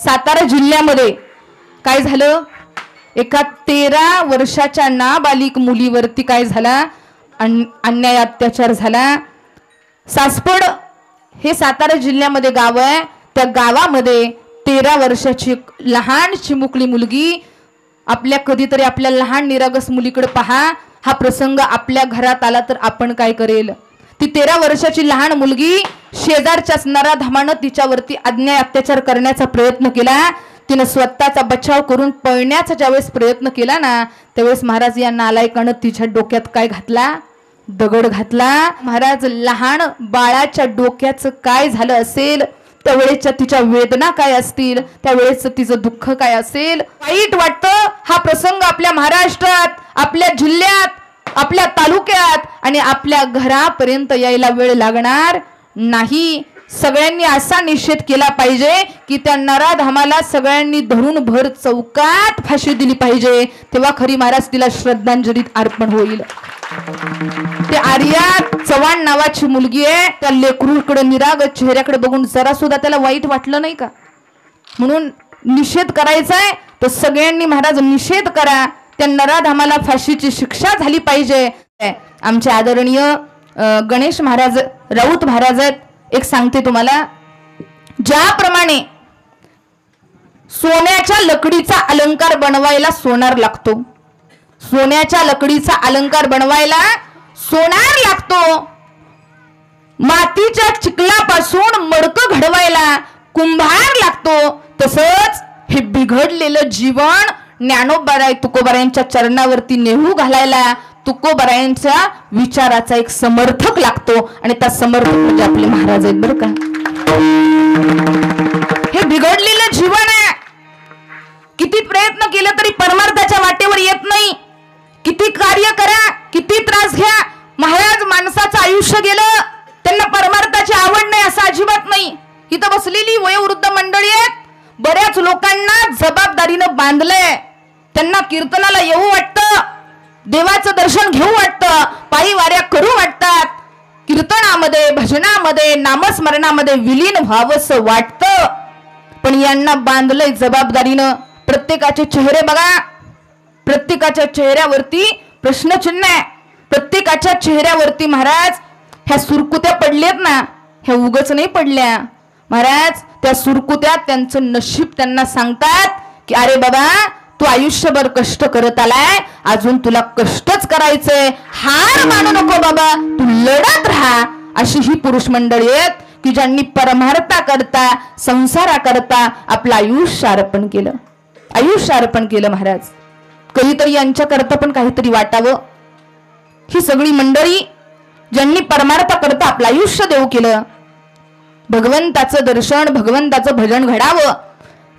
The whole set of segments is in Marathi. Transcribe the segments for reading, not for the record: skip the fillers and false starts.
सातारा जिल्ह्यामध्ये काय झालं, एका 13 वर्षाच्या नाबालिक मुलीवरती काय झाला, अन्याय अत्याचार झाला। सासपड हे सातारा जिल्ह्यामध्ये गाव आहे, त्या गावामध्ये 13 वर्षाची लहान चिमुकली मुलगी, आपल्या कधीतरी आपल्या लहान निरागस मुलीकडे पहा, हा प्रसंग आपल्या घरात आला तर आपण काय करेल। ती 13 वर्षाची लहान मुलगी शेजारच्याच नराधमानं तिच्यावरती अन्याय अत्याचार करण्याचा प्रयत्न केला। तिने स्वतःचा बचाव करून पळण्याचा ज्यावेळेस प्रयत्न केला ना, त्यावेळेस महाराज या नालायकानं तिच्या डोक्यात काय घातला, दगड घातला। महाराज लहान बाळाच्या डोक्याचं काय झालं असेल, त्यावेळेच्या तिच्या वेदना काय असतील, त्यावेळेचं तिचं दुःख काय असेल। वाईट वाटतं हा प्रसंग आपल्या महाराष्ट्रात, आपल्या जिल्ह्यात, आपल्या तालुक्यात आणि आपल्या घरापर्यंत यायला वेळ लागणार नाही। सगळ्यांनी असा निषेध केला पाहिजे की त्या नराधमाला सगळ्यांनी धरून भर चौकात फाशी दिली पाहिजे, तेव्हा खरी महाराज तिला श्रद्धांजली अर्पण होईल। ते आर्या चव्हाण नावाची मुलगी आहे, त्या लेकरूकडे निरागस चेहऱ्याकडे बघून जरा सुद्धा त्याला वाईट वाटलं नाही का, म्हणून निषेध करायचा आहे तर सगळ्यांनी महाराज निषेध करा, त्या नराधमाला फाशीची शिक्षा झाली पाहिजे। आमचे आदरणीय गणेश महाराज राऊत महाराज आहेत, एक सांगते तुम्हाला, ज्याप्रमाणे सोन्याच्या लकडीचा अलंकार बनवायला सोनार लागतो, सोन्याच्या लकडीचा अलंकार बनवायला सोनार लागतो, मातीच्या चिखलापासून मडकं घडवायला कुंभार लागतो, तसंच हे बिघडलेलं जीवन ज्ञानोबाराय तुकोबारायांच्या चरणावरती नेहू घालायला तुकोबारायांच्या विचाराचा एक समर्थक लागतो, आणि त्या समर्थक म्हणजे आपले महाराज आहेत बरं का। हे बिघडलेलं जीवन आहे, किती प्रयत्न केलं तरी परमार्थाच्या वाटेवर येत नाही, किती कार्य करा, किती त्रास घ्या, महाराज माणसाचं आयुष्य गेलं, त्यांना परमार्थाची आवड नाही असं अजिबात नाही। इथं बसलेली वयोवृद्ध मंडळी आहेत, बऱ्याच लोकांना जबाबदारीनं बांधलंय, त्यांना कीर्तनाला येऊ वाटतं, देवाचं दर्शन घेऊ वाटतं, पायी वाऱ्या करू वाटतात, कीर्तनामध्ये भजनामध्ये नामस्मरणामध्ये विलीन व्हावंसं वाटतं, पण यांना बांधलंय जबाबदारीनं। प्रत्येकाचे चेहरे बघा, प्रत्येकाच्या चेहऱ्यावरती प्रश्नचिन्ह आहे, प्रत्येकाच्या चेहऱ्यावरती महाराज ह्या सुरकुत्या पडल्यात ना, ह्या उगच नाही पडल्या महाराज, त्या सुरकुत्या त्यांचं नशीब त्यांना सांगतात की अरे बाबा तू आयुष्यभर कष्ट करत आलाय, अजून तुला कष्टच करायचंय, हार मानू नको बाबा, तू लढत राहा। अशी ही पुरुष मंडळी आहेत की ज्यांनी परमार्था करता संसारा करता आपलं आयुष्य अर्पण केलं, आयुष्य अर्पण केलं महाराज। कधीतरी यांच्या करता पण काहीतरी वाटावं। ही सगळी मंडळी ज्यांनी परमार्था करता आपलं आयुष्य देऊ केलं, भगवंताचं दर्शन भगवंताचं भजन घडावं,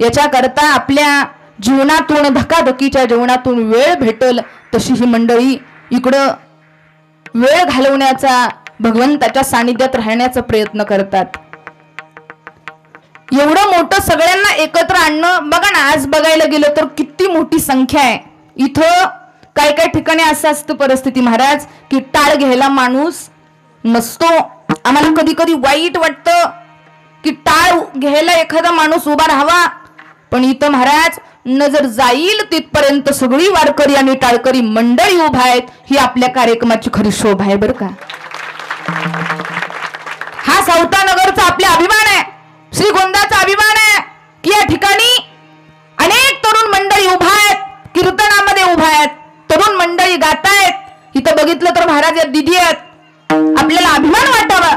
याच्या करता आपल्या जीवनातून धकाधकीच्या जीवनातून वेळ भेटल तशी ही मंडळी इकडं वेळ घालवण्याचा, भगवंताच्या सानिध्यात राहण्याचा प्रयत्न करतात। एवढं मोठं सगळ्यांना एकत्र आणणं बघा ना, आज बघायला गेलं तर किती मोठी संख्या आहे। इथं काय काय ठिकाणी असं असतं परिस्थिती महाराज की टाळ घ्यायला माणूस नसतो। आम्हाला कधी कधी वाईट वाटतं की टाळ घ्यायला एखादा माणूस उभा राहावा, पण इथं महाराज नजर जाईल तिथपर्यंत सगळी वारकरी आणि टाळकरी मंडळी उभा आहेत, ही आपल्या कार्यक्रमाची खरी शोभा आहे बरं का। हा सावतानगरचा आपला अभिमान आहे, श्रीगोंदाचा अभिमान आहे की या ठिकाणी अनेक तरुण मंडळी उभा आहेत, कीर्तनामध्ये उभा आहेत, तरुण मंडळी गातायत। इथं बघितलं तर महाराज या दिदी आहेत, आपल्याला अभिमान वाटावा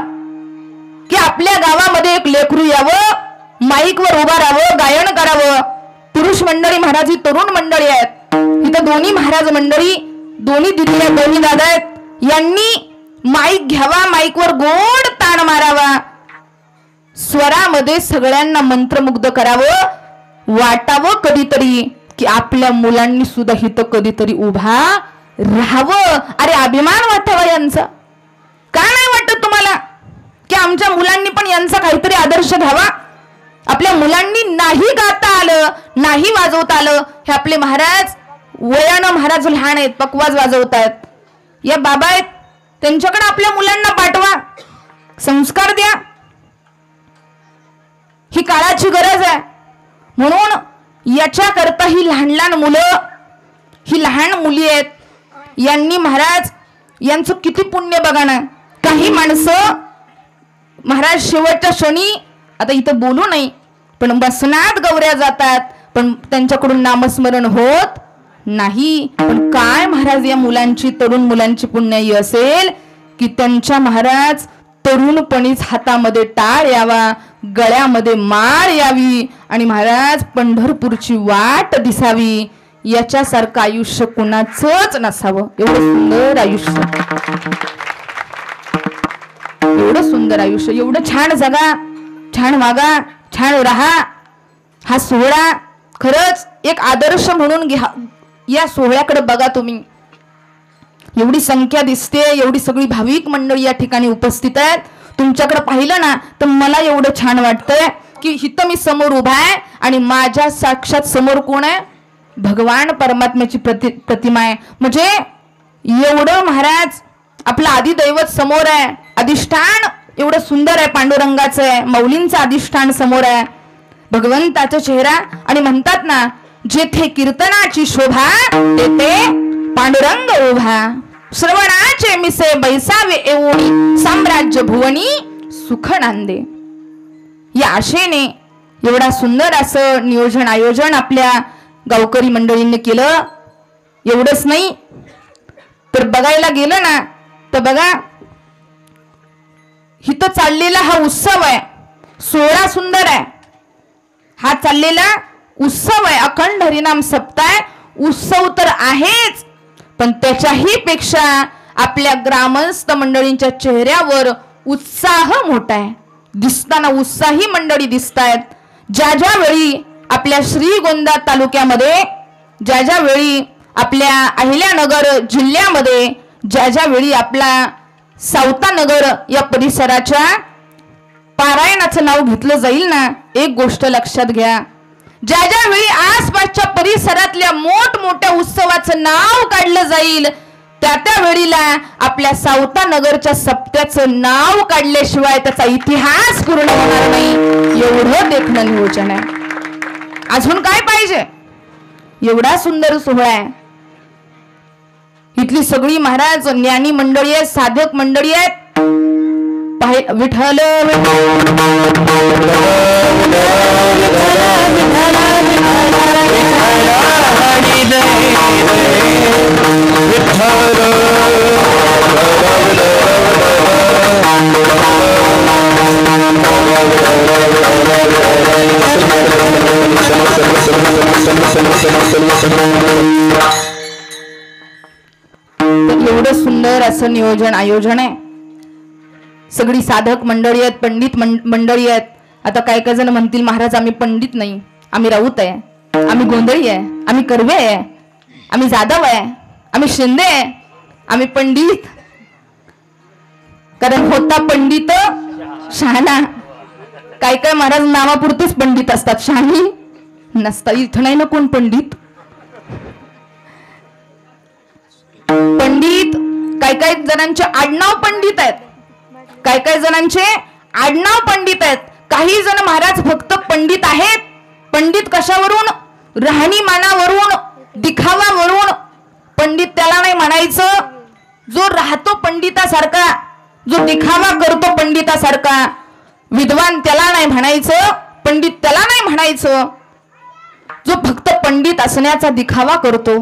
की आपल्या गावामध्ये एक लेकरू यावं, माईकवर उभा राहावं, गायन करावं। पुरुष मंडळी महाराज ही तरुण मंडळी आहेत, इथं दोन्ही महाराज मंडळी, दोन्ही दिदी आहेत, दोन्ही दादा आहेत, यांनी माईक घ्यावा, माईकवर गोड ताण मारावा, स्वरामध्ये सगळ्यांना मंत्रमुग्ध करावं, वाटावं कधीतरी की आपल्या मुलांनी सुद्धा हिथं कधीतरी उभा राहावं। अरे अभिमान वाटावा यांचा, का नाही वाटत तुम्हाला की आमच्या मुलांनी पण यांचा काहीतरी आदर्श घ्यावा? आपल्या मुलांनी नाही गाता आलं, नाही वाजवता आलं, हे आपले महाराज वयानं महाराज लहान आहेत, पकवाज वाजवतायत, या बाबा आहेत, त्यांच्याकडे आपल्या मुलांना पाठवा, संस्कार द्या, ही काळाची गरज आहे। म्हणून याच्याकरता ही लहान लहान मुलं, ही लहान मुली आहेत, यांनी महाराज यांचं किती पुण्य बघा ना. काही माणसं महाराज शेवटच्या क्षणी, आता इथं बोलू नाही, पण बसनात गौऱ्या जातात, पण त्यांच्याकडून नामस्मरण होत नाही. पण काय महाराज या मुलांची, तरुण मुलांची पुण्याई असेल की त्यांच्या महाराज तरुणपणीच हातामध्ये टाळ यावा, गळ्यामध्ये माळ यावी आणि महाराज पंढरपूरची वाट दिसावी. याच्यासारखं आयुष्य कुणाचंच नसावं. एवढं सुंदर आयुष्य, एवढं सुंदर आयुष्य, एवढं छान जगा, छान वागा, छान राहा. हा सोहळा खरंच एक आदर्श म्हणून घ्या. या सोहळ्याकडे बघा तुम्ही, एवढी संख्या दिसते, एवढी सगळी भाविक मंडळी या ठिकाणी उपस्थित आहेत. तुमच्याकडे पाहिलं ना तर मला एवढं छान वाटतंय की इथं मी समोर उभा आहे आणि माझ्या साक्षात समोर कोण आहे, भगवान परमात्म्याची प्रतिमा आहे. म्हणजे एवढं महाराज आपलं आदिदैवत समोर आहे, अधिष्ठान एवढं सुंदर आहे, पांडुरंगाचं आहे, मौलींचं अधिष्ठान समोर आहे, भगवंताचा चेहरा. आणि म्हणतात ना, जेथे कीर्तनाची शोभा तेथे पांडुरंग उभा, श्रवणाचे मिसे बैसावे एवढी, साम्राज्य भुवनी सुख नांदे. या आशेने एवढा सुंदर असं नियोजन आयोजन आपल्या गावकरी मंडळींनी केलं. एवढंच नाही तर बघायला गेलं ना तर बघा, इथं चाललेला हा उत्सव आहे, सोहळा सुंदर आहे. हा चाललेला उत्सव आहे, अखंड हरिनाम सप्ताह उत्सव तर आहेच, पण त्याच्याही पेक्षा आपल्या ग्रामस्थ मंडळींच्या चेहऱ्यावर उत्साह मोठा आहे. दिसताना उत्साही मंडळी दिसतायत. ज्या ज्या वेळी आपल्या श्रीगोंदा तालुक्यामध्ये, ज्या ज्या वेळी आपल्या अहिल्यानगर जिल्ह्यामध्ये, ज्या ज्या वेळी आपला सावतानगर या परिसराच्या पारायणाचं नाव घेतलं जाईल ना, एक गोष्ट लक्षात घ्या, ज्या ज्या वेळी आसपासच्या परिसरातल्या मोठमोठ्या उत्सवाचं नाव काढलं जाईल, त्या वेळीला आपल्या सावतानगरच्या सप्त्याचं नाव काढल्याशिवाय त्याचा इतिहास पूर्ण होणार नाही. एवढं देखणं नियोजन आहे. अजून काय पाहिजे? एवढा सुंदर सोहळा आहे. इथली सगळी महाराज ज्ञानी मंडळी आहेत, साधक मंडळी आहेत. विठ्ठल एवढं सुंदर असं नियोजन आयोजन आहे. सगळी साधक मंडळी आहेत, पंडित मंडळी आहेत. आता काय काय जण म्हणतील, महाराज आम्ही पंडित नाही, आम्ही राऊत आहे, आम्ही गोंधळी आहे, आम्ही कर्वे आहे, आम्ही जाधव आहे, आम्ही शिंदे आहे, आम्ही पंडित. कारण होता पंडित शहाणा. काय काय महाराज नावापुरतेच पंडित असतात, शहाणी नसतात. इथं नाही ना कोण पंडित. पंडित काय काय जणांचे आडनाव पंडित आहेत, काय काय जणांचे आडनाव पंडित आहेत. काही जण महाराज फक्त पंडित आहेत. पंडित कशावरून? राहणीमानावरून, दिखावावरून. पंडित त्याला नाही म्हणायचं जो राहतो पंडितासारखा, जो दिखावा करतो पंडितासारखा. विद्वान त्याला नाही म्हणायचं, पंडित त्याला नाही म्हणायचं जो फक्त पंडित असण्याचा दिखावा करतो.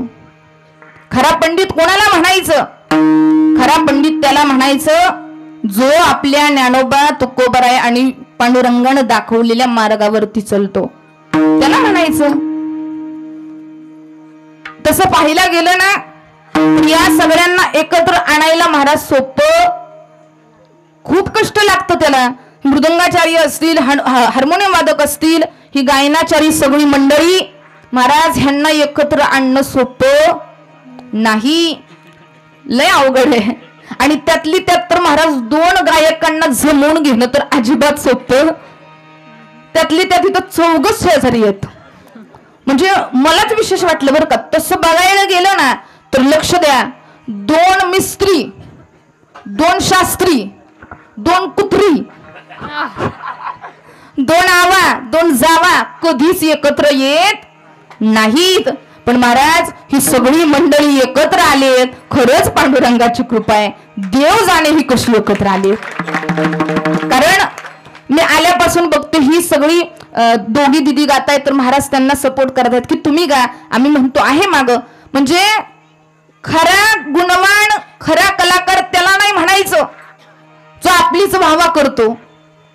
खरा पंडित कोणाला म्हणायचं? खरा पंडित त्याला म्हणायचं जो आपल्या ज्ञानोबा तुकोबराय आणि पांडुरंगानं दाखवलेल्या मार्गावरती चलतो, त्याला म्हणायचं. तसं पाहिला गेलं ना, या सगळ्यांना एकत्र आणायला महाराज सोपं, खूप कष्ट लागतं त्याला. मृदंगाचार्य असतील, हार्मोनियम वादक असतील, ही गायनाचारी सगळी मंडळी, महाराज ह्यांना एकत्र आणणं सोपं नाही, लय अवघड आहे. आणि त्यातली त्यात तर महाराज 2 गायकांना जमवून घेणं तर अजिबात सोपं. त्यातली त्यात इथं 4 शेजारी आहेत. म्हणजे मलाच विशेष वाटलं बरं का. तसं बघायला गेलं ना तर लक्ष द्या, 2 मिस्त्री, 2 शास्त्री, 2 कुत्री, दोन आवा दोन जावा कधीच एकत्र येत नाहीत. पण महाराज ही सगळी मंडळी एकत्र आलेत, खरंच पांडुरंगाची कृपा आहे. देव जाणे ही कशी एकत्र आले. कारण मी आल्यापासून बघते ही सगळी दोघी दिदी गातायत, तर महाराज त्यांना सपोर्ट करतायत की तुम्ही गा, आम्ही म्हणतो आहे माग. म्हणजे खरा गुणवान खरा कलाकार त्याला नाही म्हणायचं जो आपलीच वाहवा करतो.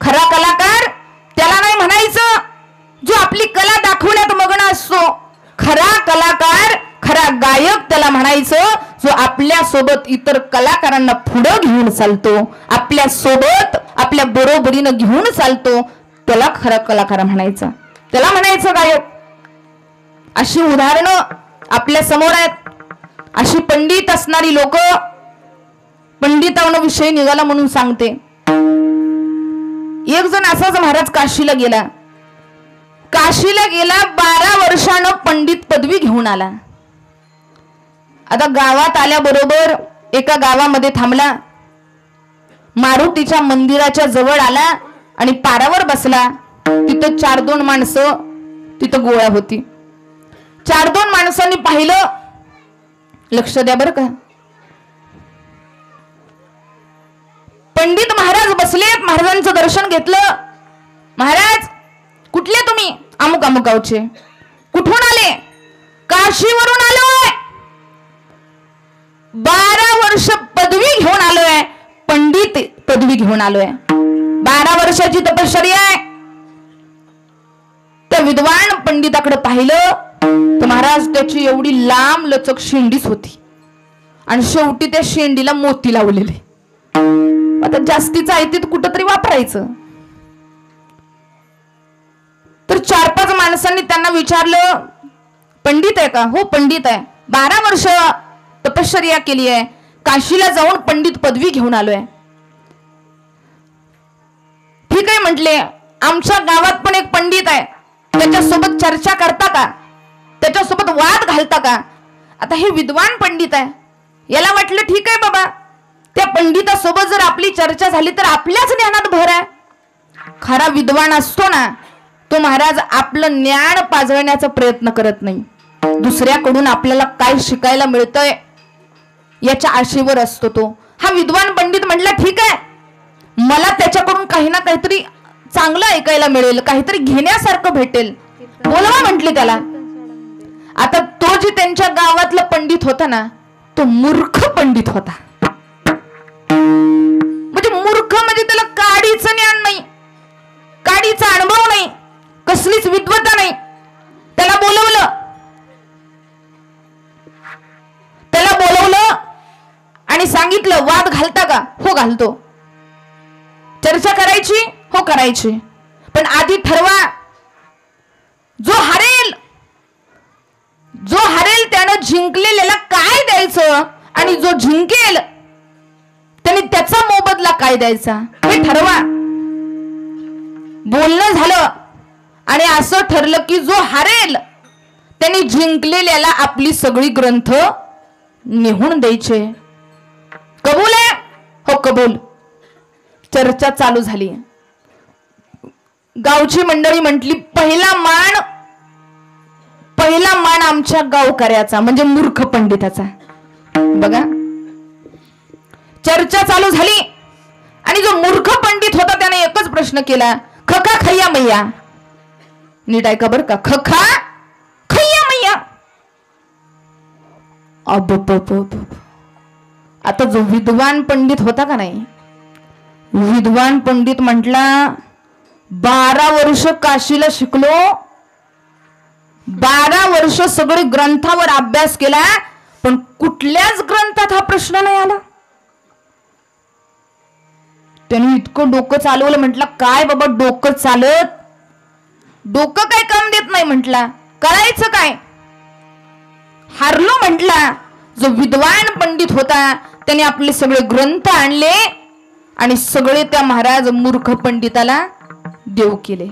खरा कलाकार त्याला नाही म्हणायचं जो आपली कला दाखवण्यात मग्न असतो. खरा कलाकार खरा गायक त्याला म्हणायचं जो आपल्या सोबत इतर कलाकारांना पुढे घेऊन चालतो, आपल्या सोबत आपल्या बरोबरीनं घेऊन चालतो, त्याला खरा कलाकार म्हणायचा, त्याला म्हणायचं गायक. अशी उदाहरणं आपल्या समोर आहेत. अशी पंडित असणारी लोक, पंडितांना विषय निघाला म्हणून सांगते. एक जण असाच महाराज काशीला गेला. काशीला गेला 12 वर्षानं पंडित पदवी घेऊन आला. आता गावात आल्याबरोबर एका गावामध्ये थांबला, मारुतीच्या मंदिराच्या जवळ आला आणि पारावर बसला. तिथं 4-2 माणसं तिथं गोळा होती. 4-2 माणसांनी पाहिलं, लक्ष द्या बरं का, पंडित महाराज बसलेत, महाराजांचं दर्शन घेतलं. महाराज कुठले तुम्ही? अमुक अमुक गावचे. कुठून आले? काशीवरून आलोय. 12 वर्ष पदवी घेऊन आलोय, पंडित पदवी घेऊन आलोय. 12 वर्षाची तपश्चर्या आहे. त्या विद्वान पंडिताकडे पाहिलं तर महाराज त्याची एवढी लांब लचक शेंडीच होती आणि शेवटी त्या शेंडीला मोती लावलेले. आता जास्तीचं आहे ते कुठंतरी वापरायचं. तर 4-5 माणसांनी त्यांना विचारलं, पंडित आहे का? हो पंडित आहे. 12 वर्ष तपश्चर्या केली आहे, काशीला जाऊन पंडित पदवी घेऊन आलोय. ठीक आहे म्हटले, आमच्या गावात पण एक पंडित आहे, त्याच्यासोबत चर्चा करता का? त्याच्यासोबत वाद घालता का? आता हे विद्वान पंडित आहे, याला वाटलं ठीक आहे बाबा, त्या पंडितासोबत जर आपली चर्चा झाली तर आपल्याच ज्ञानात भर आहे. खरा विद्वान असतो ना तो महाराज आपलं ज्ञान पाजळण्याचा प्रयत्न करत नाही. दुसऱ्याकडून आपल्याला काय शिकायला मिळतंय याच्या आशेवर असतो तो. हा विद्वान पंडित म्हटला ठीक आहे, मला त्याच्याकडून काही ना काहीतरी चांगलं ऐकायला मिळेल, काहीतरी घेण्यासारखं भेटेल, बोलवा म्हटले त्याला. आता तो जे त्यांच्या गावातला पंडित होता ना तो मूर्ख पंडित होता. म्हणजे मूर्ख म्हणजे त्याला काडीचं ज्ञान नाही, काडीचा अनुभव नाही, कसलीच विद्वत्ता नाही. त्याला बोलवलं आणि सांगितलं, वाद घालता का? हो घालतो. चर्चा करायची? हो करायची. पण आधी ठरवा, जो हरेल त्यानं जिंकलेल्याला काय द्यायचं आणि जो जिंकेल त्याने त्याचा मोबदला काय द्यायचा हे ठरवा. बोलणं झालं आणि असं ठरलं की जो हरेल त्याने जिंकलेल्याला आपली सगळी ग्रंथ नेहून द्यायचे. कबूल आहे? हो कबूल. चर्चा चालू झाली. गावची मंडळी म्हटली, पहिला मान आमच्या गावकऱ्याचा म्हणजे मूर्ख पंडिताचा. बघा, चर्चा चालू झाली आणि जो मूर्ख पंडित होता त्याने एकच प्रश्न केला, खखा खय्या मैया. नीट ऐका बर का, खखा खय्या मैया. आता जो विद्वान पंडित होता का नाही, विद्वान पंडित म्हटला, 12 वर्ष काशीला शिकलो, 12 वर्ष सगळे ग्रंथावर अभ्यास केला, पण कुठल्याच ग्रंथात हा प्रश्न नाही आला. त्याने इतकं डोकं चालवलं. म्हटलं काय बाबा डोकं चालत, डोकं काय काम देत नाही. म्हटला करायचं काय? हारलो. म्हटला जो विद्वान पंडित होता त्याने आपले सगळे ग्रंथ आणले आणि सगळे त्या महाराज मूर्ख पंडिताला देव केले.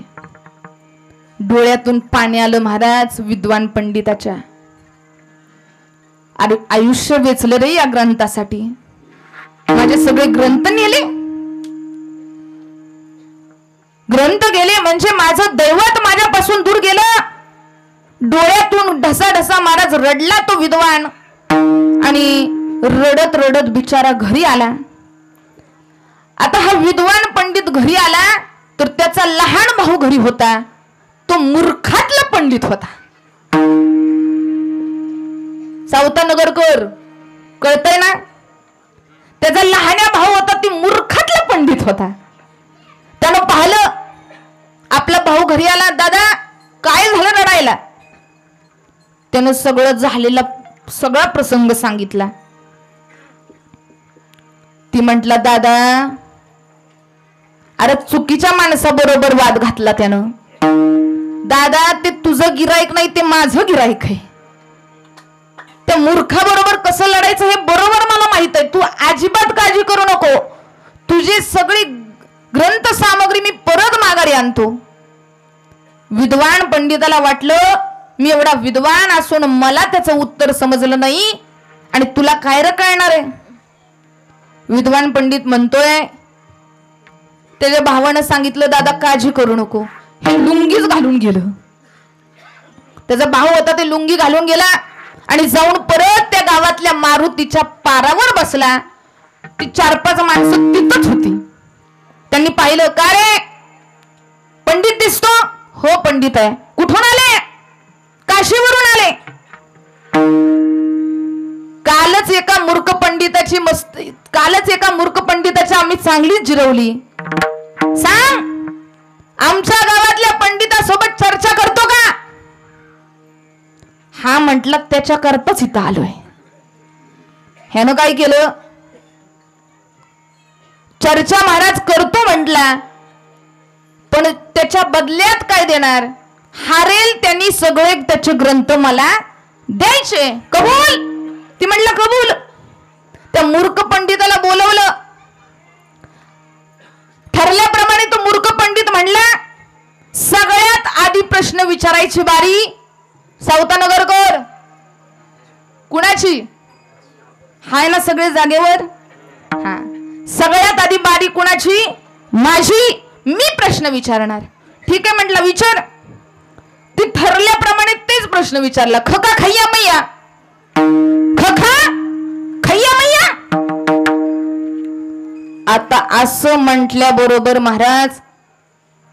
डोळ्यातून पाणी आलं महाराज विद्वान पंडिताच्या. आयुष्य वेचलं रे या ग्रंथासाठी, माझे सगळे ग्रंथ नेले. ग्रंथ गेले म्हणजे माझं दैवत माझ्यापासून दूर गेलं. डोळ्यातून ढसा महाराज रडला तो विद्वान आणि रडत रडत बिचारा घरी आला. आता हा विद्वान पंडित घरी आला तर त्याचा लहान भाऊ घरी होता. तो मूर्खातला पंडित होता. सावता नगरकर कळतंय ना. त्याचा लहान्या भाऊ होता ती मूर्खातला पंडित होता. त्यानं पाहिलं आपला भाऊ घरी आला. दादा काय झालं रडायला. त्यानं सगळं झालेला सगळा प्रसंग सांगितला. ती म्हटला दादा अरे चुकीच्या माणसाबरोबर वाद घातला त्यानं. दादा ते तुझं गिराईक नाही ते माझं गिराईक आहे. त्या मूर्खाबरोबर कसं लढायचं हे बरोबर मला माहित आहे. तू अजिबात काळजी करू नको. तुझी सगळी ग्रंथ सामग्री मी परत माघारी आणतो. विद्वान पंडिताला वाटलं मी एवढा विद्वान असून मला त्याचं उत्तर समजलं नाही आणि तुला काय रे कळणार आहे. विद्वान पंडित म्हणतोय त्याच्या भावानं सांगितलं दादा काळजी करू नको. हे लुंगीच घालून गेलं. त्याचा भाऊ होता ते लुंगी घालून गेला आणि जाऊन परत त्या गावातल्या मारुतीच्या पारावर बसला. ती 4-5 माणसं तिथंच होती. त्यांनी पाहिलं का रे पंडित दिसतो. हो पंडित आहे. कुठून आले. काशीवरून आले. कालच एका मूर्ख पंडिताची आम्ही चांगलीच जिरवली. सांग आमच्या गावातल्या पंडितासोबत चर्चा करतो का. हा म्हटलं त्याच्या करताच इथं आलोय. ह्यानं काय केलं चर्चा महाराज करतो म्हटला पण त्याच्या बदल्यात काय देणार. हारेल त्यांनी सगळे त्याचे ग्रंथ मला द्यायचे. कबूल. ती म्हणलं कबूल. त्या मूर्ख पंडिताला बोलवलं. ठरल्याप्रमाणे तो मूर्ख पंडित म्हणला सगळ्यात आधी प्रश्न विचारायची बारी सावता नगरकर कुणाची. हाय ना सगळे जागेवर. हा सगळ्यात आधी बारी कुणाची माझी. मी प्रश्न विचारणार. ठीक आहे म्हटलं विचार. ती ठरल्याप्रमाणे तेच प्रश्न विचारला. खका खय्या मैया. खखा खय्या मैया. आता असं म्हटल्याबरोबर महाराज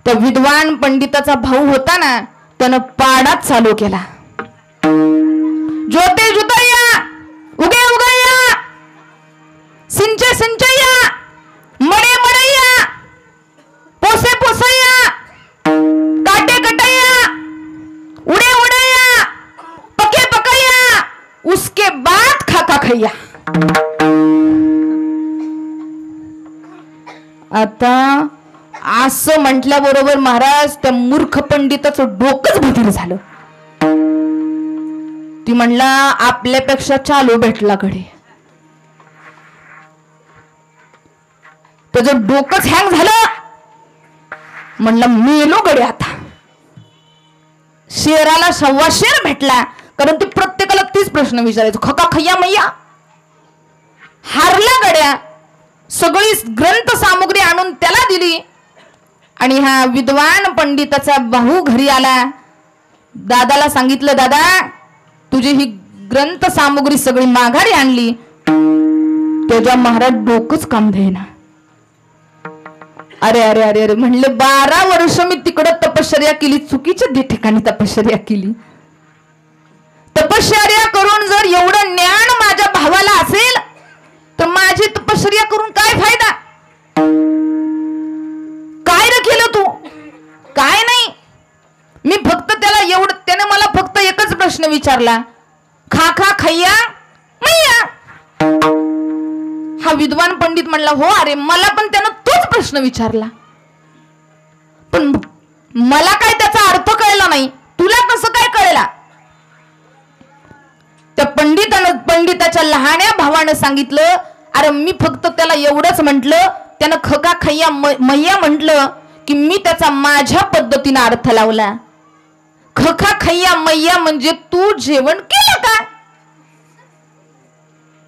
त्या विद्वान पंडिताचा भाऊ होता ना त्यानं पाडाच चालू केला. जोते जुतया उगे उगया सिंचे सिंचया मडे मडया पोसे पोसया काटे कटया उडे उडया पके पकया उसके बाद खाका खैया. आता असं म्हटल्याबरोबर महाराज त्या मूर्ख पंडिताचं डोकंच भदीर झालं. ती म्हणला आपल्यापेक्षा चालू भेटला कडे. त्याचं डोकंच हँग झालं. म्हणलं मेलो गडे आता. शेराला 1.25 शेर भेटला कारण ती प्रत्येकाला तीच प्रश्न विचारायचो. खका खय्या मैया. हारला गड्या. सगळी ग्रंथ सामग्री आणून त्याला दिली आणि हा विद्वान पंडिताचा भाऊ घरी आला. दादाला सांगितलं दादा तुझी ही ग्रंथ सामग्री सगळी माघारी आणली. त्याच्या महाराज डोकंच काम देईना. अरे अरे अरे अरे म्हणले 12 वर्ष मी तिकडं तपश्चर्या केली. चुकीच्या ठिकाणी तपश्चर्या केली. तपश्चर्या करून जर एवढं ज्ञान माझ्या भावाला असेल तर माझी तपश्चर्या करून काय फायदा. काय रे केलं तू. काय नाही. मी फक्त त्याला एवढं त्याने मला फक्त एकच प्रश्न विचारला. खा खा खय्या मैया. हा विद्वान पंडित म्हणला हो अरे मला पण त्यानं तोच प्रश्न विचारला पण मला काय त्याचा अर्थ कळला नाही. तुला कसं काय कळला. त्या पंडिताच्या लहान्या भावानं सांगितलं अरे मी फक्त त्याला एवढंच म्हटलं. त्यानं खका खय्या मैया म्हटलं की मी त्याचा माझ्या पद्धतीने अर्थ लावला. खका खय्या मैया म्हणजे तू जेवण केलं का.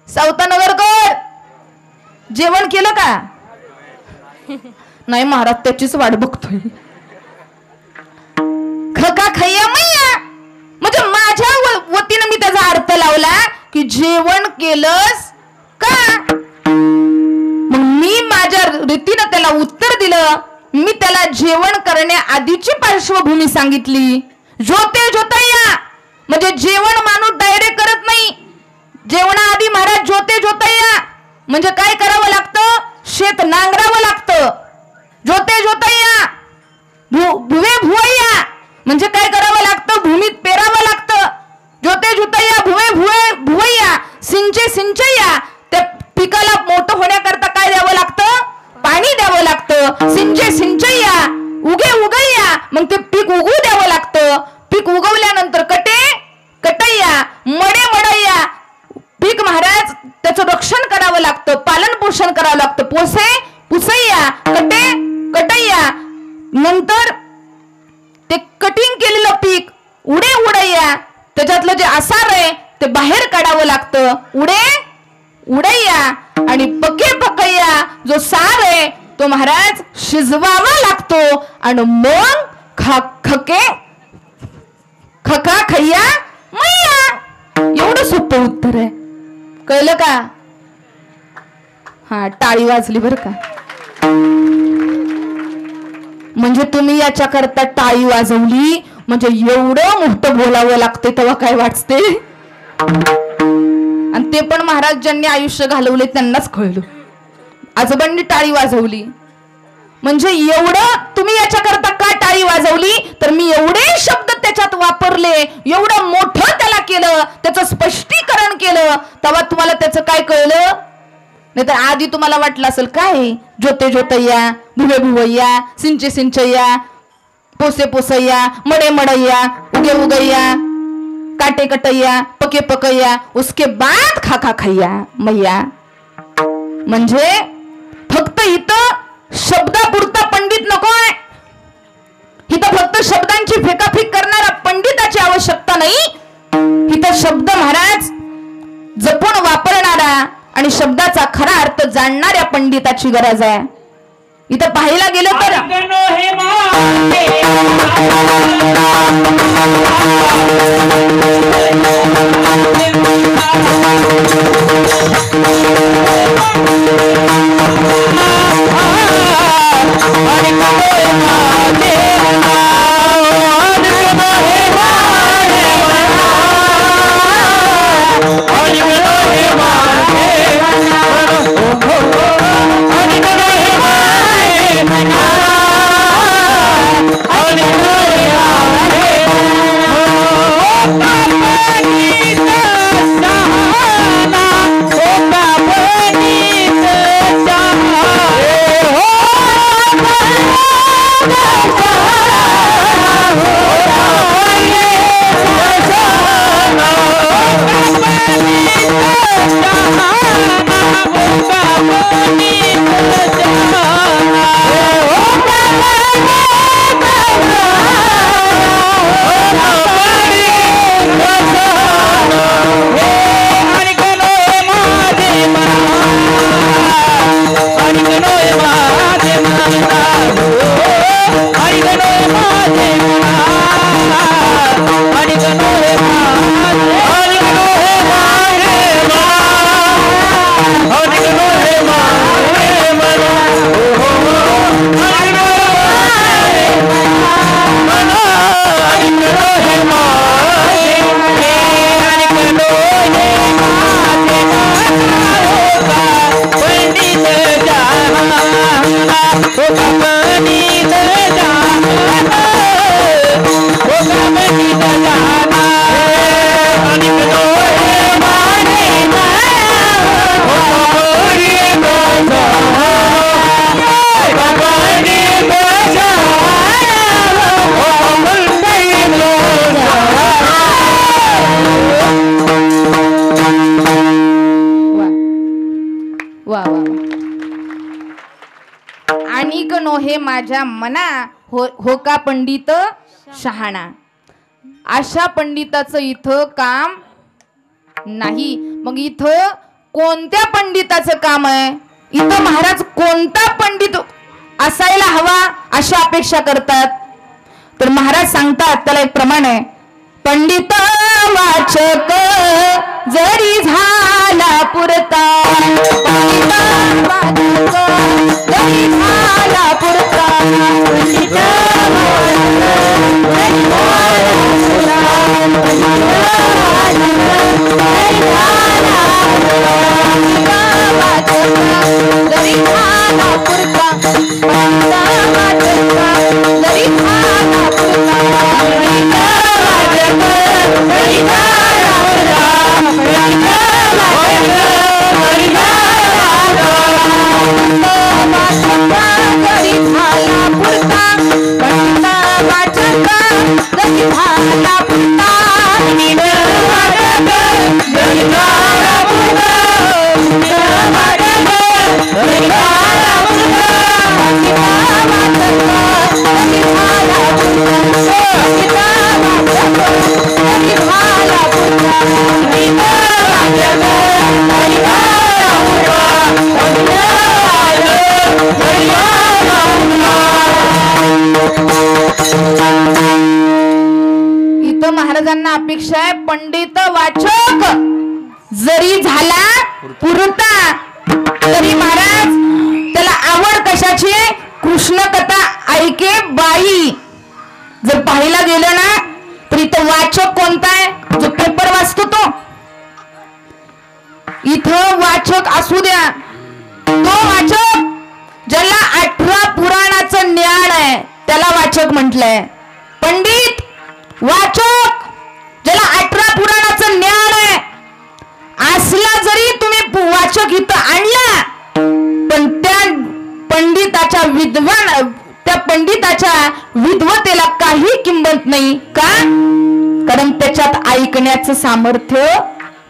सावता नगरकर जेवण केलं का. नाही महाराज त्याचीच वाट बघतोय. खका खय्या मैया म्हणजे माझ्या वतीनं मी त्याचा अर्थ लावला की जेवण केलंस का. मग मी माझ्या रीतीनं त्याला उत्तर दिलं. मी त्याला जेवण करण्याआधीची पार्श्वभूमी सांगितली. जोते जोतय्या म्हणजे जेवण माणूस डायरेक्ट करत नाही. जेवणाआधी महाराज जोते जोतय्या म्हणजे काय करावं लागतं, शेत नांगरावं लागतं. जोते जोतय्या भुवे भुवय्या म्हणजे काय करावं लागतं, भूमीत पेरावं लागतं. जोते जोतय्या भुवे भुवे भुवय्या सिंचे सिंचय्या त्या पिकाला मोठं होण्याकरता काय द्यावं लागतं, पाणी द्यावं लागतं. सिंचे सिंचय्या उगे उगय्या मग ते पीक उगवू द्यावं लागतं. पीक उगवल्यानंतर कटे कटय्या मडे मडय्या पीक महाराज त्याचं रक्षण करावं लागतं, पालन पोषण करावं लागतं. पोसे पुसय्या कटे कटय्या नंतर ते कटिंग केलेलं पीक उडे उडय्या त्याच्यातलं जे आसार आहे ते बाहेर काढावं लागतं. उडे उडय्या आणि पके पकय्या जो सार आहे तो महाराज शिजवावा लागतो आणि मग खके खका खय्या मैया. एवढं सोपं उत्तर आहे. कळलं का. हा टाळी वाजली बर का. म्हणजे तुम्ही याच्या करता टाळी वाजवली म्हणजे एवढं मोठं बोलावं लागते तेव्हा काय वाटते. आणि ते पण महाराज ज्यांनी आयुष्य घालवले त्यांनाच कळलं. आजोबांनी टाळी वाजवली म्हणजे एवढं. तुम्ही याच्या करता का टाळी वाजवली तर मी एवढे शब्द त्याच्यात वापरले, एवढं मोठं त्याला केलं, त्याचं स्पष्टीकरण केलं तेव्हा तुम्हाला त्याचं काय कळलं. नाहीतर आधी तुम्हाला वाटलं असेल काय जोते जोतय्या भुवे भुवय्या सिंचे सिंचय्या पोसे पोसय्या मडे मडय्या उगे उगय्या काटे कटय्या पके पकय्या उसके बाद खाखा खय्या मैया. म्हणजे फक्त इथं शब्दापुरता पंडित नकोय. इथं फक्त शब्दांची फेकाफेक करणारा पंडिताची आवश्यकता नाही. इथं शब्द महाराज जपून वापरणारा आणि शब्दाचा खरा अर्थ जाणणाऱ्या पंडिताची गरज आहे. इथं पाहायला गेलं तर हे माझ्या मना हो का पंडित शहाणा. अशा पंडिताचं इथं काम नाही. मग इथं कोणत्या पंडिताचं काम आहे. इथं महाराज कोणता पंडित असायला हवा अशी अपेक्षा करतात. तर महाराज सांगतात त्याला एक प्रमाण आहे, पंडित वाचक जरी झाला पुरता, पंडित वाचक जरी झाला पुरता, पंडित जरी झाला पुरता, इथं महाराजांना अपेक्षा आहे पंडित वाचक जरी झाला पुरता. तरी महाराज त्याला आवड कशाची, कृष्ण कथा ऐके बाई. जर पाहायला गेलं ना तर इथं वाचक कोणता आहे, जो पेपर वाचतो तो. इथं वाचक असू द्या, तो वाचक ज्याला 18 पुराणाचं ज्ञान आहे त्याला वाचक म्हटलंय. पंडित वाचक ज्याला 18 पुराणाचं ज्ञान आहे असला जरी तुम्ही वाचक इथं आणला, पण त्या पंडिताच्या विद्वतेला काही किंमत नाही. का? कारण त्याच्यात ऐकण्याचं सामर्थ्य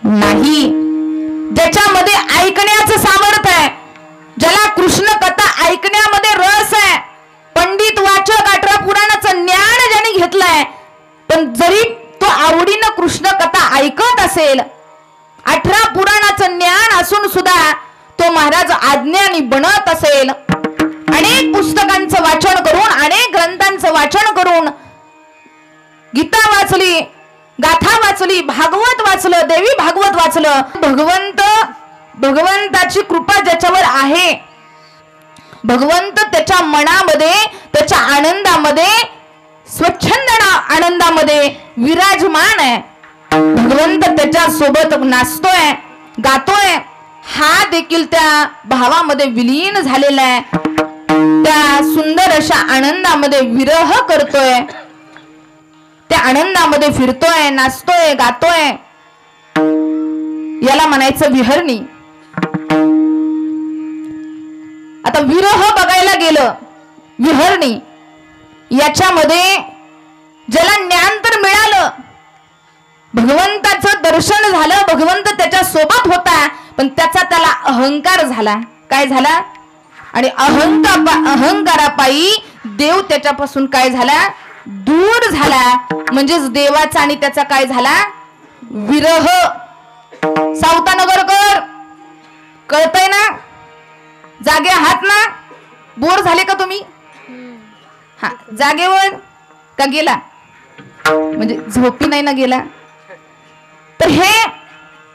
नाही. ज्याच्यामध्ये ऐकण्याचं सामर्थ्य आहे, ज्याला कृष्ण कथा ऐकण्यामध्ये रस आहे, पंडित वाचक 18 पुराणाचं ज्ञान ज्याने घेतलंय, पण जरी तो आवडीनं कृष्ण कथा ऐकत असेल, 18 पुराणाचं ज्ञान असून सुद्धा तो महाराज आज्ञानी बनत असेल, अनेक पुस्तकांचं वाचन करून, अनेक ग्रंथांचं वाचन करून, गीता वाचली, गाथा वाचली, भागवत वाचलं, देवी भागवत वाचलं, भगवंताची कृपा ज्याच्यावर आहे, भगवंत त्याच्या मनामध्ये, त्याच्या आनंदामध्ये, स्वच्छंद आनंदामध्ये विराजमान आहे. भगवंत त्याच्या सोबत नाचतोय, गातोय, हा देखील त्या भावामध्ये विलीन झालेला आहे. त्या सुंदर अशा आनंदामध्ये विरह करतोय, त्या आनंदामध्ये फिरतोय, नाचतोय, गातोय. याला म्हणायचं विहरणी. आता विरह बघायला गेलं, विहरणी याच्यामध्ये ज्याला ज्ञान तर मिळालं, भगवंताचं दर्शन झालं, भगवंत त्याच्या सोबत होता, पण त्याला अहंकार झाला. काय झाला? आणि अहंकारापायी देव त्याच्यापासून काय झाला, दूर झाला. म्हणजेच देवाचा आणि त्याचा काय झाला, विरह. सावतानगरकर कळतंय ना, जागे आहात ना, बोर झाले का तुम्ही? हा, जागेवर का गेला, म्हणजे झोपी नाही ना गेला. तर हे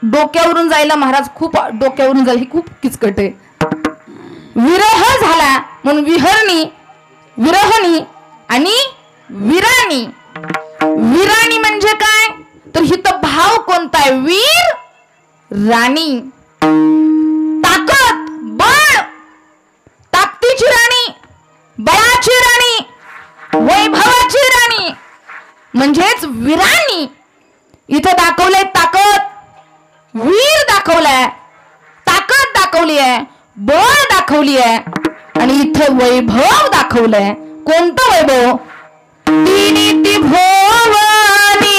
डोक्यावरून जायला महाराज खूप डोक्यावरून जाईल, खूप किचकट आहे. विरह झाला म्हणून विहरणी, विरहणी आणि विराणी. विराणी म्हणजे काय, तर हिथं भाव कोणता आहे, वीर राणी. ताकद, बळ, ताकदीची राणी, बळाची राणी, वैभवाची राणी म्हणजेच विराणी. इथं दाखवलंय ताकद, वीर दाखवलाय, ताकद दाखवली आहे, बळ दाखवली आहे, आणि इथं वैभव दाखवलंय. कोणतं वैभव? तिनीती भोवनी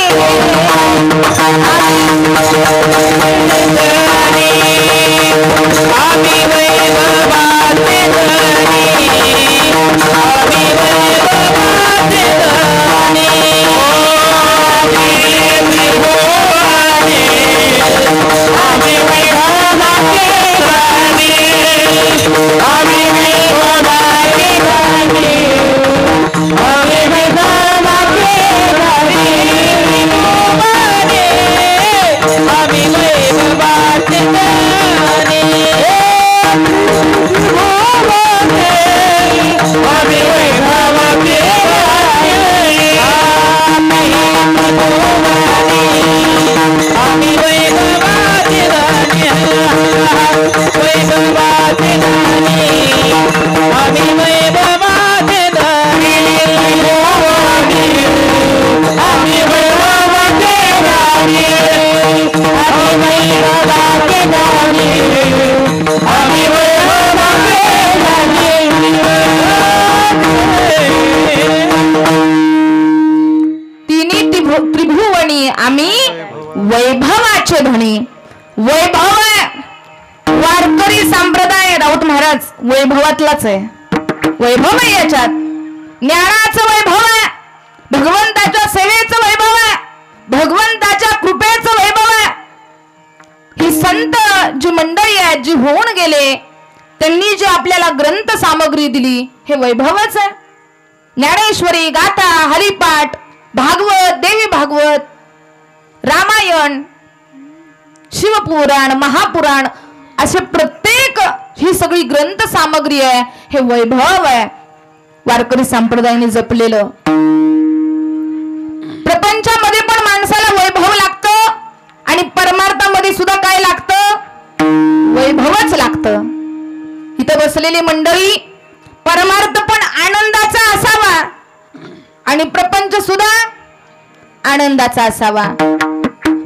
आम्ही वैभवाचे धनी. वैभव वारकरी संप्रदाय राऊत महाराज वैभवातलाच आहे. वैभव आहे याच्यात, ज्ञानाचं वैभव आहे, भगवंताच्या सेवेचं वैभव आहे, भगवंताच्या कृपेचं वैभव आहे. ही संत जी मंडळी आहेत, जी होऊन गेले, त्यांनी जी आपल्याला ग्रंथ सामग्री दिली, हे वैभवच आहे. ज्ञानेश्वरी, गाथा, हरिपाठ, भागवत, देवी भागवत, रामायण, शिवपुराण, महापुराण, असे प्रत्येक ही सगळी ग्रंथ सामग्री आहे, हे वैभव आहे वारकरी संप्रदायाने जपलेलं. प्रपंचामध्ये पण माणसाला वैभव लागतं आणि परमार्थामध्ये सुद्धा काय लागतं? वैभवच लागतं. इथं बसलेली मंडळी, परमार्थ पण आनंदाचा असावा आणि प्रपंच सुद्धा आनंदाचा असावा.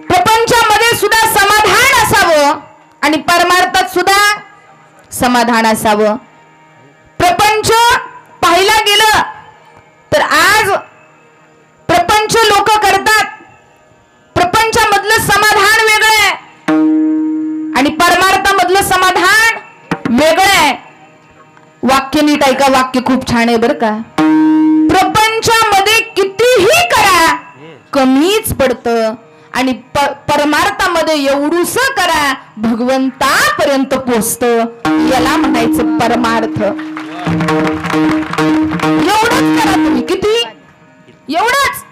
प्रपंचामध्ये सुद्धा समाधान असावं आणि परमार्थात सुद्धा समाधान असावं. प्रपंच पाहायला गेलं तर आज प्रपंच लोक करतात, प्रपंचामधलं समाधान वेगळं आहे आणि परमार्थामधलं समाधान वेगळं आहे. वाक्य नीट ऐका, वाक्य खूप छान आहे बरं का. प्रपंचामध्ये कितीही करा कमीच पडतं आणि परमार्थामध्ये एवढूस करा भगवंतापर्यंत पोचतं. याला म्हणायचं परमार्थ. एवढंच करा तुम्ही, किती? एवढंच.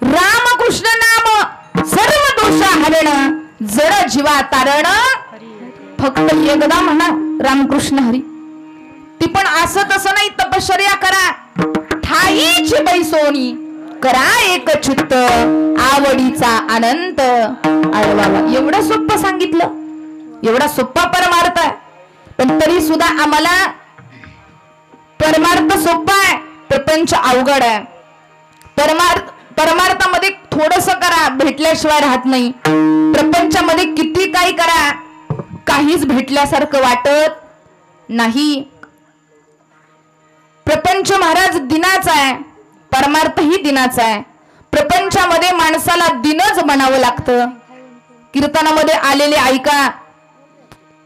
रामकृष्ण नाम सर्व दोष हरण, जड जीवा तारण. फक्त एकदा म्हणा रामकृष्ण हरी. ती पण असं तसं नाही, तपश्चर्या करा, ठाईची बैसोनी करा एक चित्त, आवडीचा अनंत आळवावा. एवढं सोपं सांगितलं, एवढा सोपा परमार्थ आहे. पण तरी सुद्धा आम्हाला परमार्थ सोपा आहे, प्रपंच अवघड आहे. परमार्थामध्ये थोडस करा, भेटल्याशिवाय राहत नाही. प्रपंचामध्ये किती काही करा, काहीच भेटल्यासारखं वाटत नाही. प्रपंच महाराज दिनाचा आहे, परमार्थही दिनाचा आहे. प्रपंचामध्ये माणसाला दिनच बनावं लागतं. कीर्तनामध्ये आलेले ऐका,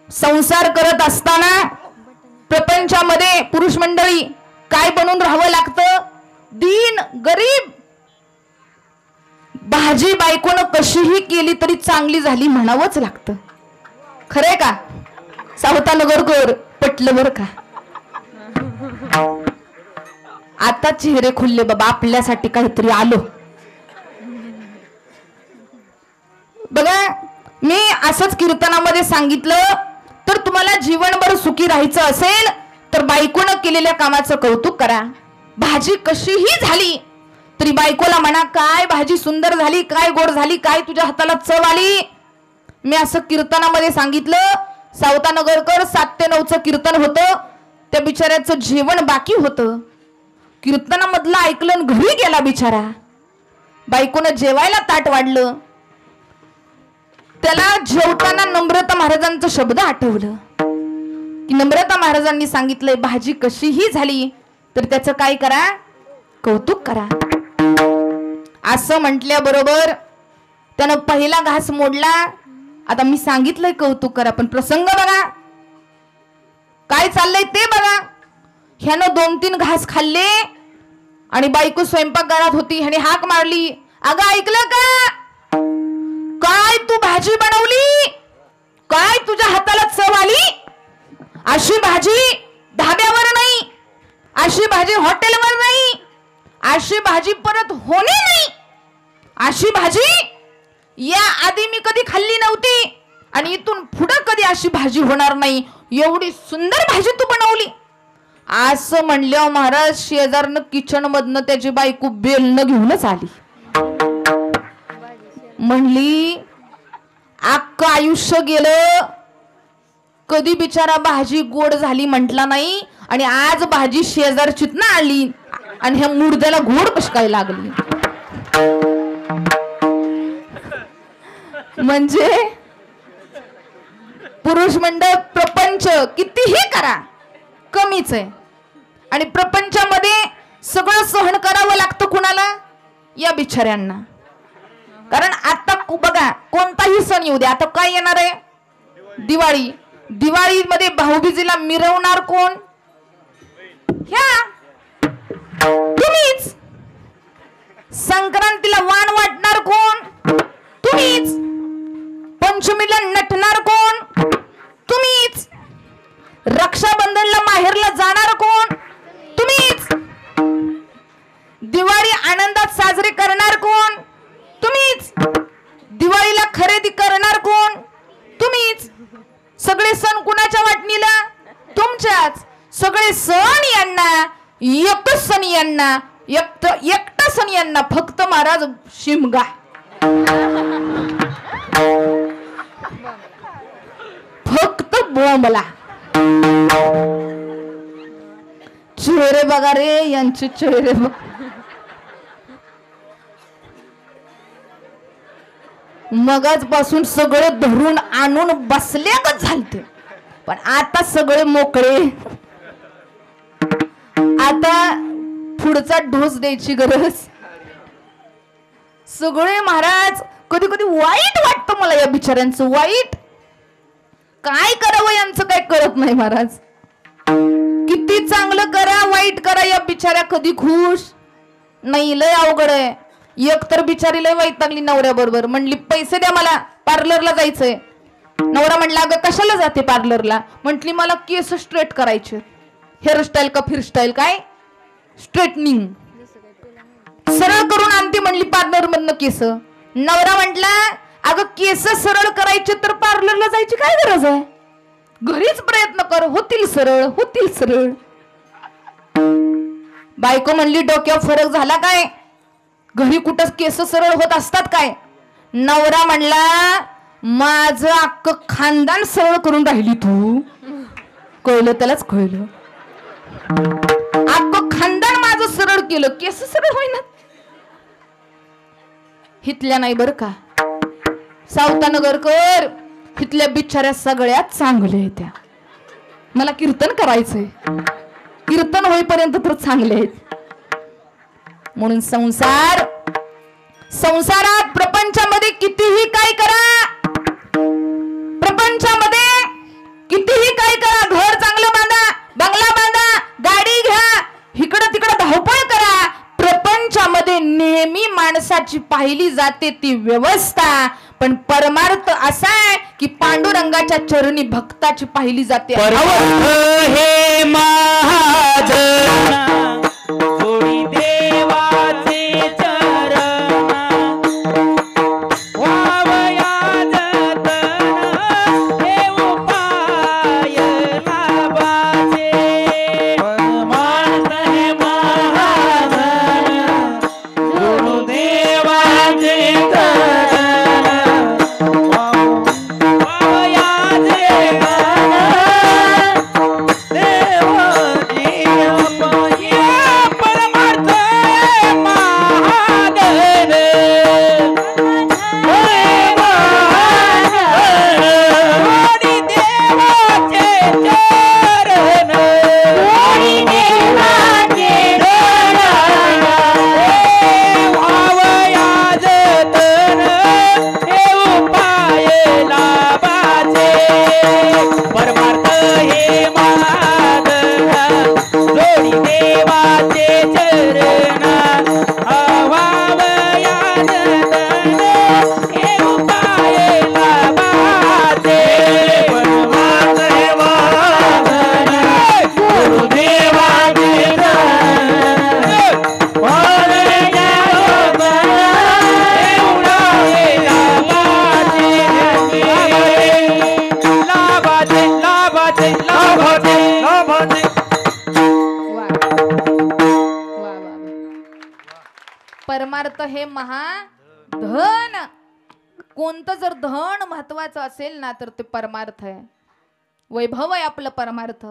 संसार करत असताना प्रपंचामध्ये पुरुष मंडळी काय बनून राहावं लागतं? दीन, गरीब. भाजी बायकोनं कशीही केली तरी चांगली झाली म्हणावंच लागतं. खरंय का? सावतानगरकर पटलं बर का? आता चेहरे खुलले बाबा, आपल्यासाठी काहीतरी आलो. बघा, मी असंच कीर्तनामध्ये सांगितलं, तर तुम्हाला जीवनभर सुखी राहायचं असेल तर बायकोनं केलेल्या कामाचं कौतुक करा. भाजी कशीही झाली तरी बायकोला म्हणा, काय भाजी सुंदर झाली, काय गोड झाली, काय तुझ्या हाताला चव आली. मी असं कीर्तनामध्ये सांगितलं. सावतानगरकर 7 ते 9चं कीर्तन होतं, त्या बिचाऱ्याचं जेवण बाकी होतं. कीर्तनामधलं ऐकलं, घरी गेला बिचारा. बायकोनं जेवायला ताट वाढलं. त्याला जेवताना नम्रता महाराजांचं शब्द आठवलं की नम्रता महाराजांनी सांगितलंय, भाजी कशीही झाली तर त्याचं काय करा? कौतुक करा. असं म्हटल्याबरोबर त्यानं पहिला घास मोडला. आता मी सांगितलंय कौतुक करा, पण प्रसंग बघा काय चाललंय ते बघा. ह्यानं 2-3 घास खाल्ले आणि बायको स्वयंपाकघरात होती. ह्याने हाक मारली, अगं ऐकलं का? काय तू भाजी बनवली? काय तुझ्या हाताला चव आली? अशी भाजी धाब्यावर नाही, अशी भाजी हॉटेलवर नाही, अशी भाजी परत होणे नाही. अशी भाजी या आधी मी कधी खाल्ली नव्हती आणि इथून पुढे कधी अशी भाजी होणार नाही. एवढी सुंदर भाजी तू बनवली. असं म्हणल्यावर महाराज शेजारनं किचन मधनं त्याची बायको बेलनं घेऊनच आली. म्हणली, अख्खं आयुष्य गेलं, कधी बिचारा भाजी गोड झाली म्हटला नाही आणि आज भाजी शेजारचीत ना आली आणि ह्या मुर्द्याला घोड कशी काय लागली. म्हणजे पुरुष मंडळ प्रपंच कितीही करा कमीच आहे. आणि प्रपंचामध्ये सगळं सहन करावं लागतं कुणाला? या बिचाऱ्यांना. कारण आता बघा कोणताही सण येऊ दे, आता काय येणार आहे? दिवाळी. दिवाळीमध्ये भाऊबीजेला मिरवणार कोण? ह्या तुम्हीच. संक्रांतीला वाण वाटणार कोण? तुम्हीच. पंचमीला नटणार कोण? तुम्हीच. रक्षाबंधनला माहेरला जाणार कोण? तुम्हीच. दिवाळी आनंदात साजरी करणार कोण? तुम्हीच. दिवाळीला खरेदी करणार कोण? तुम्हीच. सगळे सण कुणाच्या वाटणीला? तुमच्याच. सगळे सण यांना, एकच सण यांना, एकटा सण यांना फक्त महाराज शिमगा. फक्त बोंबला. चेहरे बघा रे यांचे चेहरे बघ. मगाचपासून सगळं धरून आणून बसल्यागच झालते, पण आता सगळे मोकळे. आता पुढचा डोस द्यायची गरज. सगळे महाराज कधी कधी वाईट वाटतं मला या बिचाऱ्यांचं. वाईट काय करावं यांचं काय कळत नाही महाराज. किती चांगलं करा वाईट करा, या बिचाऱ्या कधी खुश नाही. लय अवघड आहे. एक तर बिचारी लय वैतागली नवऱ्याबरोबर. म्हणली पैसे द्या मला, पार्लरला जायचंय. नवरा म्हणला अगं कशाला जाते पार्लरला? म्हटली मला केस स्ट्रेट करायचे. हेअरस्टाईल का फिरस्टाईल? काय स्ट्रेटनिंग, सरळ करून आणते म्हणली पार्लर मधनं केस. नवरा म्हटला अगं केस सरळ करायचे तर पार्लरला जायची काय गरज आहे? घरीच प्रयत्न कर, होतील सरळ, होतील सरळ. बायको म्हणली डोक्यावर फरक झाला काय? घरी कुठं केस सरळ होत असतात काय? नवरा म्हणला माझं अख्खं खानदान सरळ करून राहिली तू. कळलं त्यालाच कळलं. अख्खं खानदान माझं सरळ केलं, केस सरळ होईना. हितल्या नाही बर का, सावतानगरकर हितल्या बिचाऱ्या सगळ्यात चांगल्या आहेत. त्या मला कीर्तन करायचंय, कीर्तन होईपर्यंत तर चांगले आहेत. म्हणून संसारात प्रपंचामध्ये कितीही काय करा, प्रपंचामध्ये कितीही काय करा, घर चांगलं बांधा, बंगला बांधा, गाडी घ्या, इकडं तिकडं धावपळ करा, प्रपंचामध्ये नेहमी माणसाची पाहिली जाते ती व्यवस्था. पण परमार्थ असा आहे की पांडुरंगाच्या चरणी भक्ताची पाहिली जाते. हे महाजन थोडी देवाचे चरण वावया जतन हे उपाय लाभाचे. परमार्थ हे महाजन थोडी देवाचे चरण परमार्थ हे महाधन. कोणतं जर धन महत्वाचं असेल ना तर ते परमार्थ आहे. वैभव आहे आपलं परमार्थ,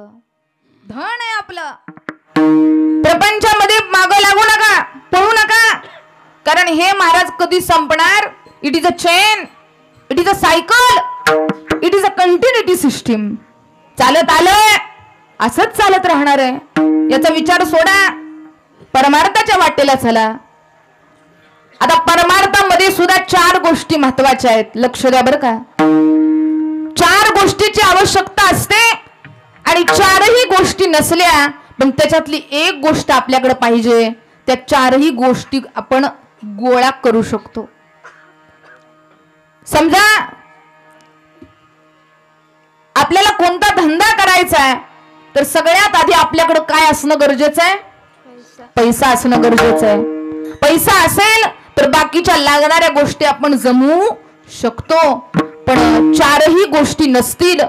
धन आहे आपलं. प्रपंचामध्ये मागं लागू नका, पळू नका, कारण हे महाराज कधी संपणार? It is a chain, it is a cycle, it is a continuity system. चालत आलं असंच चालत राहणार आहे. याचा विचार सोडा, परमार्थाच्या वाटेला चला. आता परमार्थामध्ये सुद्धा 4 गोष्टी महत्वाच्या आहेत, लक्ष द्या बरं का. 4 गोष्टीची आवश्यकता असते आणि 4ही गोष्टी नसल्या पण त्याच्यातली एक गोष्ट आपल्याकडे पाहिजे, त्या 4ही गोष्टी आपण गोळा करू शकतो. समजा आपल्याला कोणता धंदा करायचा आहे तर सगळ्यात आधी आपल्याकडे काय असणं गरजेचं आहे? पैसा असणं गरजेचं आहे. पैसा असेल तर बाकीच्या लागणाऱ्या गोष्टी आपण जमवू शकतो. पण 4ही गोष्टी नसतील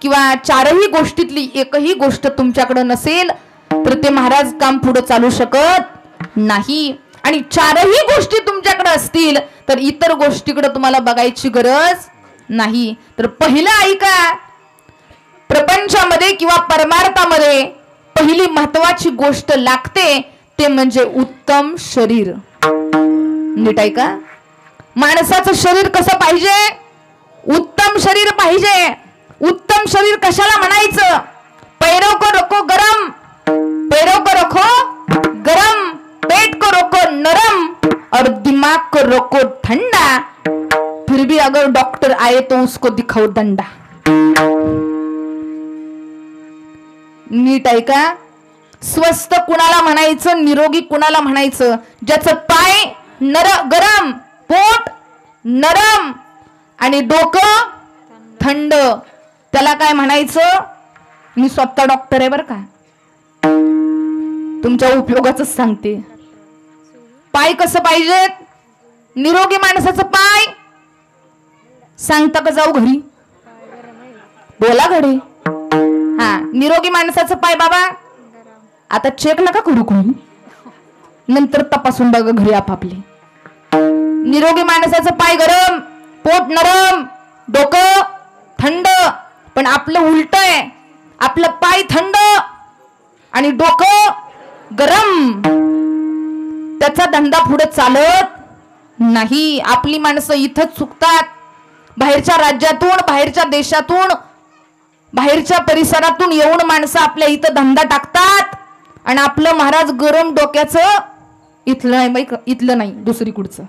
किंवा 4ही गोष्टीतली एकही गोष्ट तुमच्याकडे नसेल तर ते महाराज काम पुढे चालू शकत नाही. आणि 4ही गोष्टी तुमच्याकडे असतील तर इतर गोष्टीकडे तुम्हाला बघायची गरज नाही. तर पहिलं ऐका, प्रपंचामध्ये किंवा परमार्थामध्ये पहिली महत्वाची गोष्ट लागते ते म्हणजे उत्तम शरीर. नीट ऐका, माणसाचं शरीर कसं पाहिजे? उत्तम शरीर पाहिजे. उत्तम शरीर कशाला म्हणायचं? पैरों को रखो गरम, पैरों को रखो गरम, पेट को रखो नरम और दिमाग को रखो ठंडा, फिर भी अगर डॉक्टर आए तो उसको दिखाओ दंडा. नीट ऐका, स्वस्थ कुणाला म्हणायचं, निरोगी कुणाला म्हणायचं? ज्याचं पाय गरम, पोट नरम आणि डोकं थंड, त्याला काय म्हणायचं? मी स्वतः डॉक्टर आहे बरं का, तुमच्या उपयोगाचं सांगते. पाय कसं पाहिजे? निरोगी माणसाचं पाय सांगता का जाऊ घरी? बोला घरी. हा, निरोगी माणसाचं पाय बाबा आता चेक नका करू कोणी, नंतर तपासून बघा घरी आपापले. निरोगी माणसाचं पाय गरम, पोट नरम, डोकं थंड. पण आपलं उलट आहे, आपलं पाय थंड आणि डोकं गरम. त्याचा धंदा पुढे चालत नाही. आपली माणसं इथंच चुकतात. बाहेरच्या राज्यातून, बाहेरच्या देशातून, बाहेरच्या परिसरातून येऊन माणसं आपल्या इथं धंदा टाकतात आणि आपलं महाराज गरम डोक्याचं इथलं नाही दुसरीकडचं.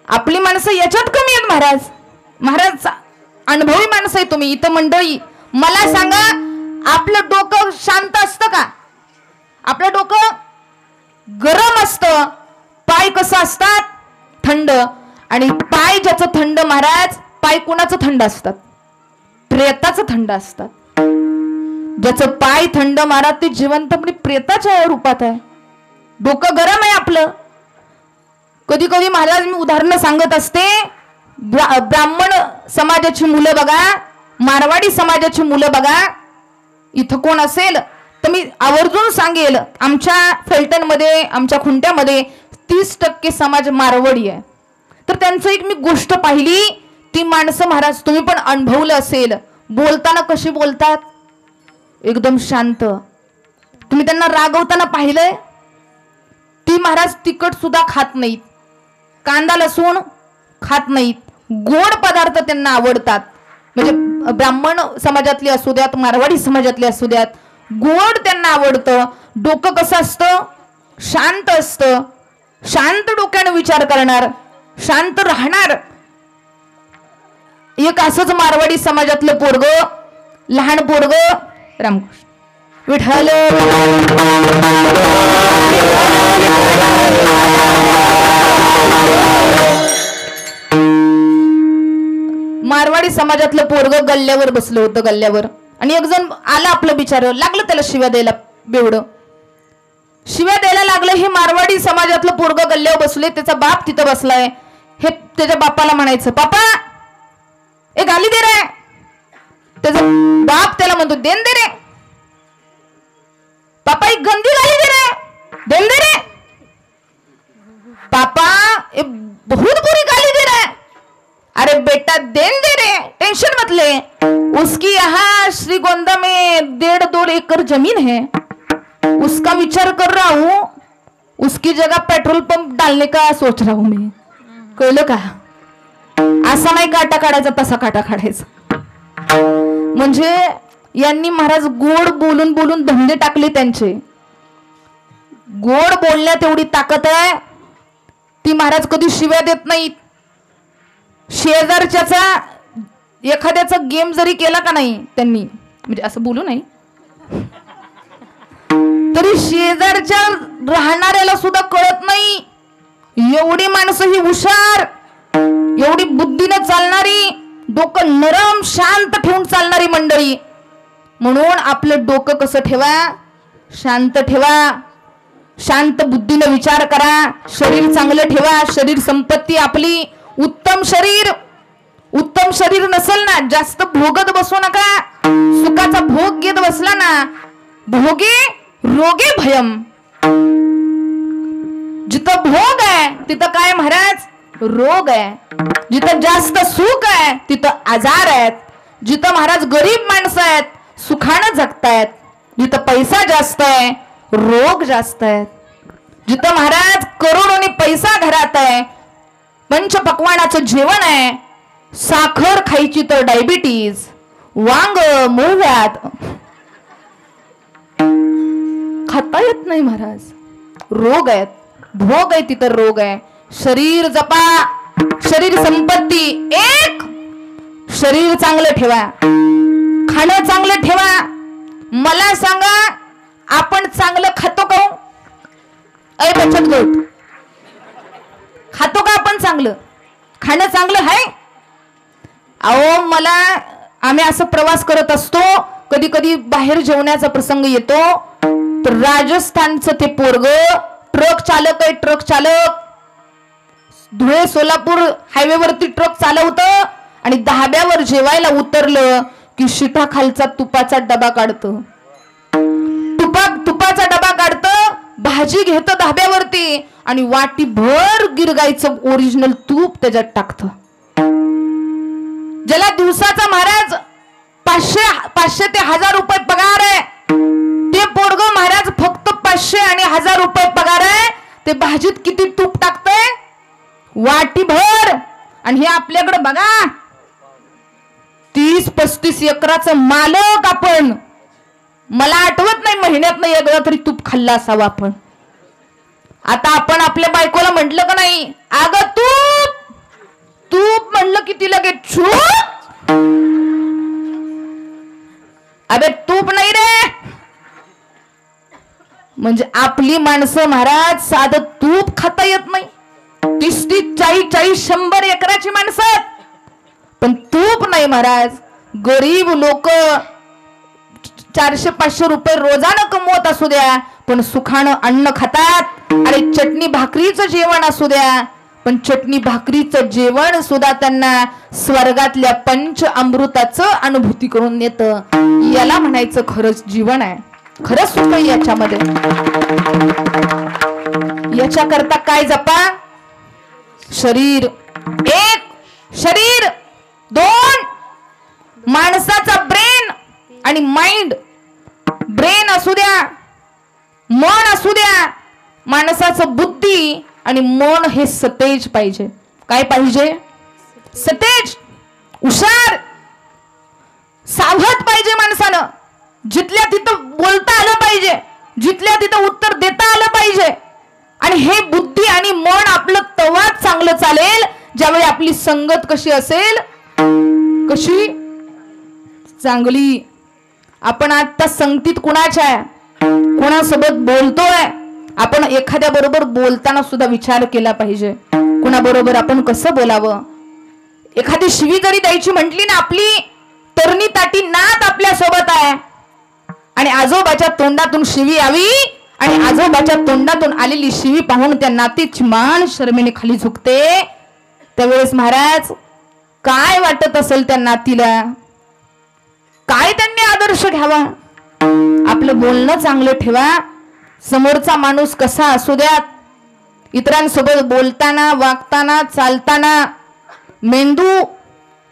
आपली माणसं याच्यात कमी आहेत महाराज. महाराज अनुभवी माणसं आहे तुम्ही इथं मंडळी. मला सांगा, आपलं डोकं शांत असतं का? आपलं डोकं गरम असतं. पाय कसं असतात? थंड. आणि पाय ज्याचं थंड महाराज, पाय कुणाचं थंड असतात? प्रेताचं थंड असतात. ज्याचं पाय थंड महाराज ते जिवंतपणे प्रेताच्या रूपात आहे. डोकं गरम आहे आपलं. कधी कधी महाराज मी उदाहरणं सांगत असते. ब्राह्मण समाजाची मुलं बघा, मारवाडी समाजाची मुलं बघा. इथं कोण असेल तर मी आवर्जून सांगेल, आमच्या फलटणमध्ये, आमच्या खुंट्यामध्ये 30% समाज मारवाडी आहे. तर त्यांचं एक मी गोष्ट पाहिली. ती माणसं महाराज तुम्ही पण अनुभवलं असेल, बोलताना कशी बोलतात? एकदम शांत. तुम्ही त्यांना रागवताना पाहिलंय? ती महाराज तिखट सुद्धा खात नाहीत, कांदा लसूण खात नाहीत. गोड पदार्थ त्यांना आवडतात. म्हणजे ब्राह्मण समाजातली असू द्यात, मारवाडी समाजातली असू द्यात, गोड त्यांना आवडतं. डोकं कसं असतं? शांत असतं. शांत डोक्याने विचार करणार, शांत राहणार. एक असंच मारवाडी समाजातलं पोरग, लहान पोरग, रामकृष्ण विठ्ठल मारवाडी समाजातलं पोरग गल्ल्यावर बसलं होतं, गल्ल्यावर. आणि एक जण आला आपलं बिचारं, लागलं त्याला शिव्या द्यायला. बेवडं शिव्या द्यायला लागलं. हे मारवाडी समाजातलं पोरग गल्ल्यावर बसले, त्याचा बाप तिथं बसलाय. हे त्याच्या बापाला म्हणायचं, पापा एक गाली दे रे. त्याचा बाप त्याला म्हणतो, देन दे रे पापा, एक गंदी गाली दे रे, देन दे रे पापा, एक बहुत बुरी गाली दे रहा है. अरे बेटा देन दे रे, टेंशन मत ले. उसकी यहाँ श्रीगोंदा में 1.5-2 एकड़ जमीन है, उसका विचार कर रहा हूँ. उसकी जगह पेट्रोल पंप डालने का सोच रहा हूँ मैं. कळलं का? असा नाही काटा काढायचा, तसा काटा काढायचा. म्हणजे यांनी महाराज गोड बोलून बोलून धंदे टाकले त्यांचे. गोड बोलण्यात एवढी ताकद आहे. ती महाराज कधी शिव्या देत नाहीत. शेजारच्याचा एखाद्याचा गेम जरी केला का नाही त्यांनी, म्हणजे असं बोलू नाही, तरी शेजारच्या राहणाऱ्याला सुद्धा कळत नाही. एवढी माणसं ही हुशार, एवढी बुद्धीने चालणारी, डोकं नरम शांत ठेवून चालणारी मंडळी. म्हणून आपलं डोकं कसं ठेवा, शांत ठेवा, शांत बुद्धीने विचार करा. शरीर चांगलं ठेवा. शरीर संपत्ती आपली. उत्तम शरीर, उत्तम शरीर नसेल ना, जास्त भोगत बसू नका. सुखाचा भोग घेत बसला ना, भोगे रोगे भयम. जिथं भोग आहे तिथं काय महाराज, रोग आहे. जिथं जास्त सुख आहे तिथं आजार आहेत. जिथं महाराज गरीब माणसं आहेत, सुखानं जगतायत. जिथं पैसा जास्त आहे, रोग जास्त आहेत. जिथं महाराज करोडोनी पैसा घरात आहे, पंचपक्वानाचं जेवण आहे, साखर खायची तर डायबिटीज, वांग मूळव्याध खाता येत नाही महाराज. रोग आहेत, भोग आहे तिथं रोग आहे. शरीर जपा, शरीर संपत्ती. एक, शरीर चांगलं ठेवा, खाणं चांगलं ठेवा. मला सांगा, आपण चांगलं खातो का? ऐ बचत गट, खातो का आपण? चांगलं खाणं चांगलं आहे? अहो मला, आम्ही असं प्रवास करत असतो, कधी कधी बाहेर जेवण्याचा प्रसंग येतो, तर राजस्थानचं ते पोरग ट्रक चालक आहे. ट्रक चालक धुळे सोलापूर हायवेवरती ट्रक चालवतं आणि धाब्यावर जेवायला उतरलं की शिटाखालचा तुपाचा डबा काढतं. तुपाचा डबा काढतं, भाजी घेतं धाब्यावरती आणि वाटीभर गिरगाईचं ओरिजिनल तूप त्याच्यात टाकतं. ज्याला दिवसाचा महाराज 500 ते 1000 रुपये पगार आहे, ते पोरग महाराज फक्त 500 आणि 1000 रुपये पगार आहे, ते भाजीत किती तूप टाकतंय? वाटीभर. आणि हे आपल्याकडे बघा, 30-35 एकराचं मालक आपण. मला आठवत नाही महिन्यात एकदा तरी तूप खाल्ला असावं आपण. आता आपण आपल्या बायकोला म्हटलं का नाही, अगं तूप तूप म्हणलं की ती लगेच छूप. अबे तूप नाही रे. म्हणजे आपली माणसं महाराज साधं तूप खाता येत नाही. 30-30, 40-40, 100 एकराची माणसं, पण तूप नाही महाराज. गरीब लोक 400-500 रुपये रोजानं कमवत असू द्या, पण सुखानं अन्न खातात. अरे चटणी भाकरीचं जेवण असू द्या, पण चटणी भाकरीचं जेवण सुद्धा त्यांना स्वर्गातल्या पंच अमृताचं अनुभूती करून येतं. याला म्हणायचं खरंच जीवन आहे, खरंच सुख आहे याच्यामध्ये. याच्याकरता काय जपा? शरीर. एक, शरीर. 2, माणसाचा ब्रेन आणि माइंड. ब्रेन असू द्या, मन असू द्या, माणसाचं बुद्धी आणि मन हे सतेज पाहिजे. काय पाहिजे? सतेज, हुशार, सावध पाहिजे माणसानं. जिथल्या तिथं बोलता आलं पाहिजे, जिथल्या तिथं उत्तर देता आलं पाहिजे. आणि हे बुद्धी आणि मन आपलं तेव्हाच चांगलं चालेल ज्यावेळी आपली संगत कशी असेल, कशी चांगली. आपण आता संगतीत कुणाच्या आहे, कुणासोबत बोलतोय? आपण एखाद्या बरोबर बोलताना सुद्धा विचार केला पाहिजे, कुणाबरोबर आपण कसं बोलावं. एखादी शिवी जरी द्यायची म्हटली ना, आपली तरणी ताटी नात आपल्या सोबत आहे आणि आजोबाच्या तोंडातून शिवी यावी आणि आजोबाच्या तोंडातून आलेली शिवी पाहून त्या नातीची मान शर्मेने खाली झुकते, त्यावेळेस महाराज काय वाटत असेल त्या नातीला? काय त्यांनी आदर्श घ्यावा? आपलं बोलणं चांगलं ठेवा. समोरचा माणूस कसा असू द्यात, इतरांसोबत बोलताना, वागताना, चालताना मेंदू,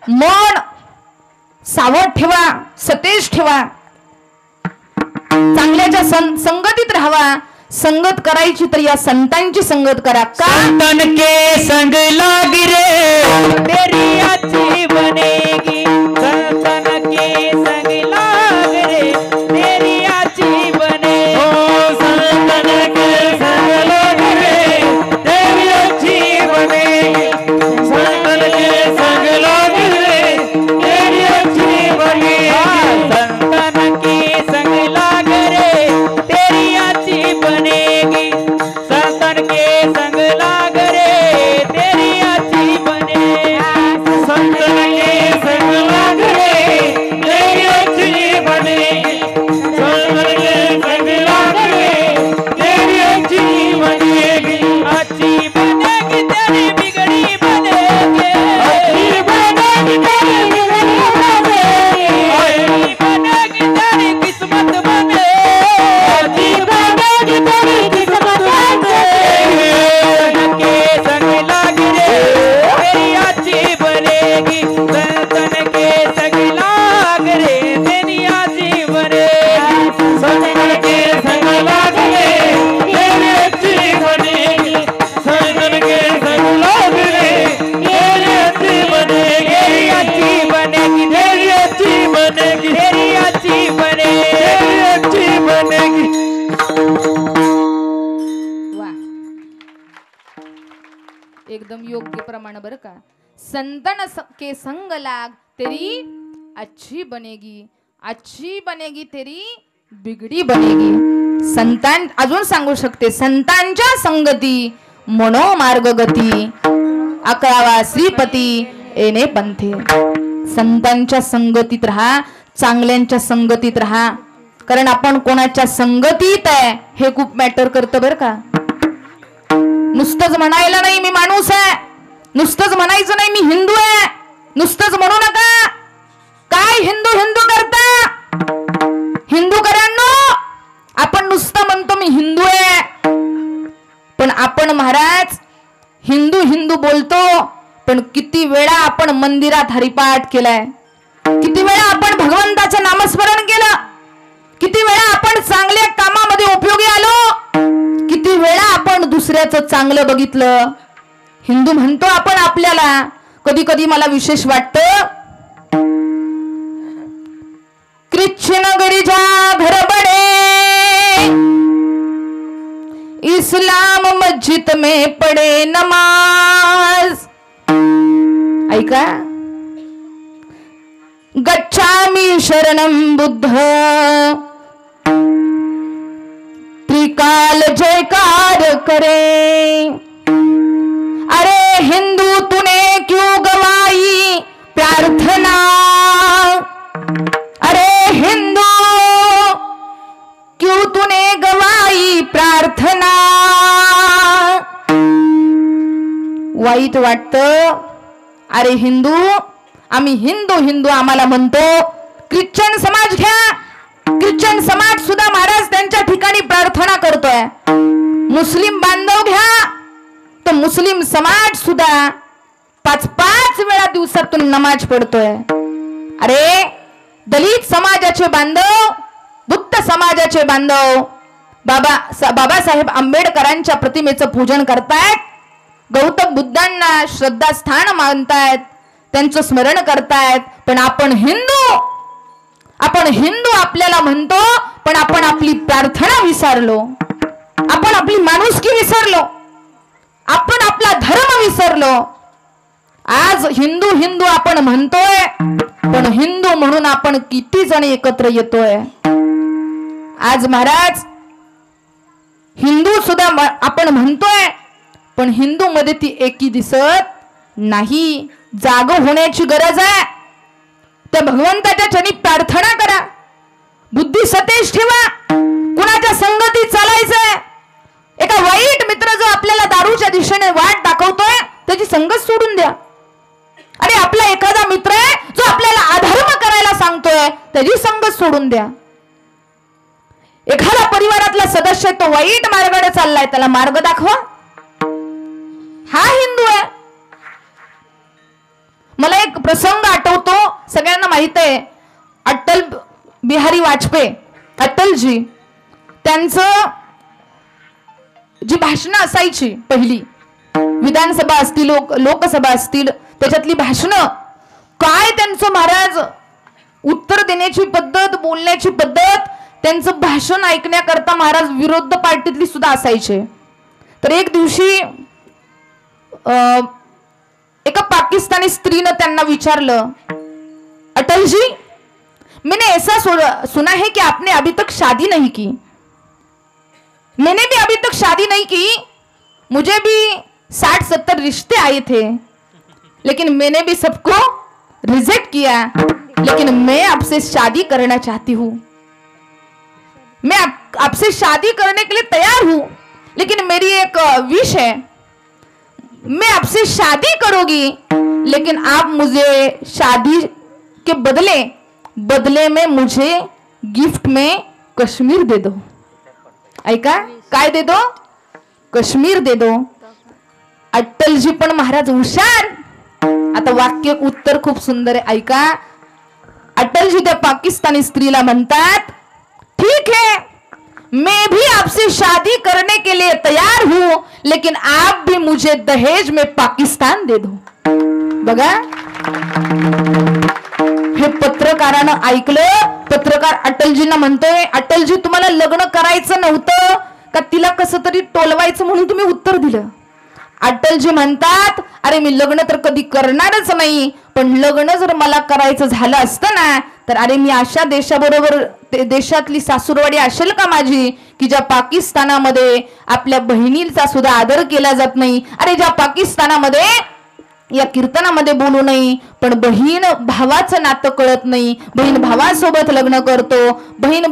मन सावध ठेवा, सतेज ठेवा. चांगल्याच्या संगतीत राहावा. संगत करायची तर या संतांची संगत करा. का? संतन के संग लाग रे तेरी अच्छी बनेगी. संतन के संग लाग रे तेरी अच्छी बने. संतन के संग लाग रे तेरी अच्छी एकदम योग्य प्रमाण बरं का. संतन के संग लाग तेरी अच्छी बनेगी तेरी बिगडी बनेगी. संतान अजून सांगू शकते, संतांच्या संगती मनोमार्ग गती 11वा श्रीपती येणे पंथे. संतांच्या संगतीत राहा, चांगल्यांच्या संगतीत राहा, कारण आपण कोणाच्या संगतीत आहे हे खूप मॅटर करतं बरं का. नुसतंच म्हणायला नाही मी माणूस आहे, नुसतंच म्हणायचं नाही मी हिंदू आहे, नुसतंच म्हणू नका. काय हिंदू हिंदू करता? हिंदूकरांनो, आपण नुसतं म्हणतो मी हिंदू आहे, पण आपण महाराज हिंदू हिंदू बोलतो, पण किती वेळा आपण मंदिरात हरिपाठ केलाय, किती वेळा आपण भगवंताचं नामस्मरण केलं, किती वेळा आपण चांगल्या कामामध्ये उपयोगी आलो, किती वेळा आपण दुसऱ्याचं चांगलं बघितलं. हिंदू म्हणतो आपण आपल्याला. कधी कधी मला विशेष वाटतं, कृष्ण गिरिजा घर बड़े इस्लाम मस्जिद में पढ़े नमाज. ऐका, गच्छामि शरणम बुद्ध त्रिकाल जयकार करे. अरे हिंदू तूने क्यों गवाई प्रार्थना, अरे हिंदू क्यों तूने गवाई प्रार्थना. वाईट वाटतं. अरे हिंदू, आम्ही हिंदू हिंदू आम्हाला म्हणतो. ख्रिश्चन समाज घ्या, ख्रिश्चन समाज सुद्धा महाराज त्यांच्या ठिकाणी प्रार्थना करतोय. मुस्लिम बांधव घ्या, तर मुस्लिम समाज सुद्धा 5-5 वेळा दिवसातून नमाज पडतोय. अरे दलित समाजाचे बांधव, बुद्ध समाजाचे बांधव बाबासाहेब आंबेडकरांच्या प्रतिमेचं पूजन करतायत, गौतम बुद्धांना श्रद्धास्थान मानतायत, त्यांचं स्मरण करतायत. पण आपण हिंदू आपल्याला म्हणतो, पण आपण आपली प्रार्थना विसरलो, आपण आपली माणुसकी विसरलो, आपण आपला धर्म विसरलो. आज हिंदू हिंदू आपण म्हणतोय, पण हिंदू म्हणून आपण किती जण एकत्र येतोय. आज महाराज हिंदू सुद्धा आपण म्हणतोय, पण हिंदू मध्ये ती एकी दिसत नाही. जाग होण्याची गरज आहे. त्या भगवंताच्या चरणी प्रार्थना करा, बुद्धी सतेज ठेवा. कुणाच्या संगतीत चालायचंय? एका वाईट मित्र जो आपल्याला दारूच्या दिशेने वाट दाखवतोय, त्याची संगत सोडून द्या. अरे आपला एखादा मित्र आहे जो आपल्याला अधर्म करायला सांगतोय, त्याची संगत सोडून द्या. एखादा परिवारातला सदस्य तो वाईट मार्गाने चाललाय, त्याला मार्ग दाखवा. हा हिंदू आहे. मला एक प्रसंग आठवतो, सगळ्यांना माहित आहे, अटल बिहारी वाजपेयी अटलजी, त्यांचं जी भाषणं असायची पहिली, विधानसभा असतील लोकसभा असतील, त्याच्यातली भाषणं काय त्यांचं महाराज उत्तर देण्याची पद्धत, बोलण्याची पद्धत, त्यांचं भाषण ऐकण्याकरता महाराज विरोध पार्टीतली सुद्धा असायचे. तर एक दिवशी एका पाकिस्तानी स्त्रीने त्यांना विचारलं, अटल जी, मैंने ऐसा सुना है कि आपने अभी तक शादी नहीं की. मैंने भी अभी तक शादी नहीं की, मुझे भी 60-70 रिश्ते आए थे, लेकिन मैंने भी सबको रिजेक्ट किया. लेकिन मैं आपसे शादी करना चाहती हूँ, मैं आपसे शादी करने के लिए तैयार हूं, लेकिन मेरी एक विश है, मैं आपसे शादी करूंगी, लेकिन आप मुझे शादी के बदले में मुझे गिफ्ट में कश्मीर दे दो. ऐका, काय दे दो? कश्मीर दे दो. अटलजी पण महाराज हुशार. आता वाक्य उत्तर खूप सुंदर आहे, ऐका. अटलजी त्या पाकिस्तानी स्त्रीला म्हणतात, ठीक है, मैं भी आपसे शादी करने के लिए तैयार हूं, लेकिन आप भी मुझे दहेज में पाकिस्तान दे दो. बघा, हे पत्रकारानं ऐकलं. पत्रकार अटलजींना म्हणतोय, अटलजी तुम्हाला लग्न करायचं नव्हतं का, तिला कसं तरी टोलवायचं म्हणून तुम्ही उत्तर दिलं. अटलजी म्हणतात, अरे मी लग्न तर कधी करणारच नाही, पण लग्न जर मला करायचं झालं असतं ना, तर अरे मी अशा देशाबरोबर देशातली सासूरवाडी असेल का माझी, की ज्या पाकिस्तानामध्ये आपल्या बहिणीचा सुद्धा आदर केला जात नाही. अरे ज्या पाकिस्तानामध्ये या कीर्तनामध्ये बोलू नाही, पण बहीण भावाचं नातं कळत नाही, बहीण भावासोबत लग्न करतो, बहीण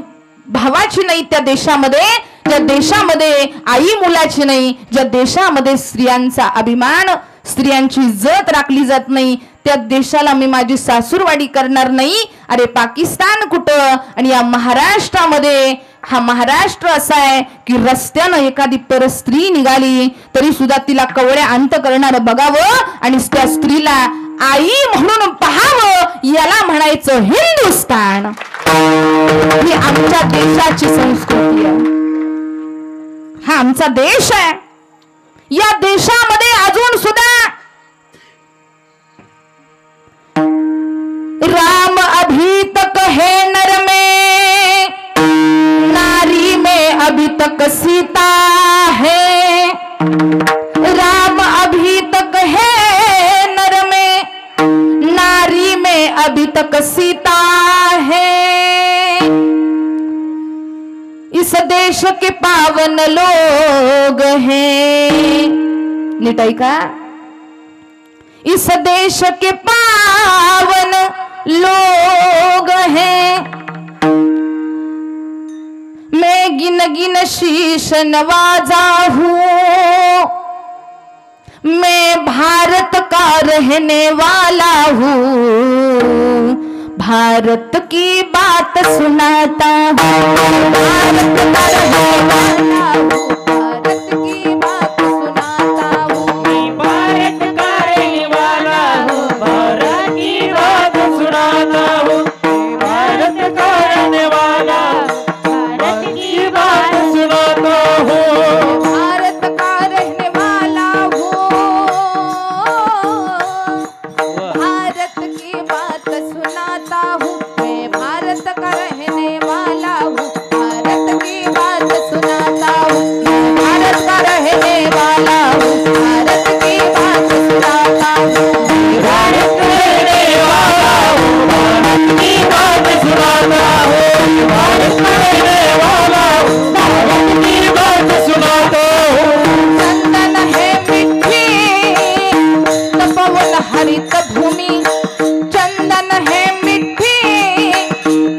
भावाची नाही त्या देशामध्ये, ज्या देशामध्ये आई मुलाची नाही, ज्या देशामध्ये स्त्रियांचा अभिमान, स्त्रियांची इज्जत राखली जात नाही, त्या देशाला मी माझी सासूरवाडी करणार नाही. अरे पाकिस्तान कुठं आणि या महाराष्ट्रामध्ये, हा महाराष्ट्र असा आहे की रस्त्यानं एखादी परस्त्री निघाली तरी सुद्धा तिला कवळ्या अंत करणार बघावं आणि त्या स्त्रीला आई म्हणून पाहावं, याला म्हणायचं हिंदुस्थान. ही आमच्या देशाची संस्कृती आहे, हा आमचा देश आहे. या देशामध्ये अजून सुद्धा राम अभी तक है नर में, नारी में अभी तक सीता है. राम अभी तक है नर में, नारी में अभी तक सीता है. इस देश के पावन लोग हैं. नीट ऐका, इस देश के पावन लोग हैं. मैं गिन गिन शीश नवाजा हूँ, मैं भारत का रहने वाला हूँ. भारत की बात सुनाता हूँ, भारत का रहने वाला हूँ, भारत की बात सुनाता हूँ. भारत का रहने वाला हूँ, भारत की बात सुनाता हूँ. भारत का रहने वाला, भारत की बात सुनाता हूँ. भारत का रहने वाला हूँ, भारत की बात सुनाता हूँ. मैं भारत का रहने वाला हूँ, भारत की बात सुनाता हूँ. भारत का रहने वाला हूँ, भारत की बात सुनाता हूँ. भारत का रहने वाला हूँ, भारत की बात सुनाता हूँ. भारत का रहने वाला हूँ, भारत की बात सुनाता हूँ. चंदन है मिट्टी तपोवन हरित भूमि, चंदन है मिट्टी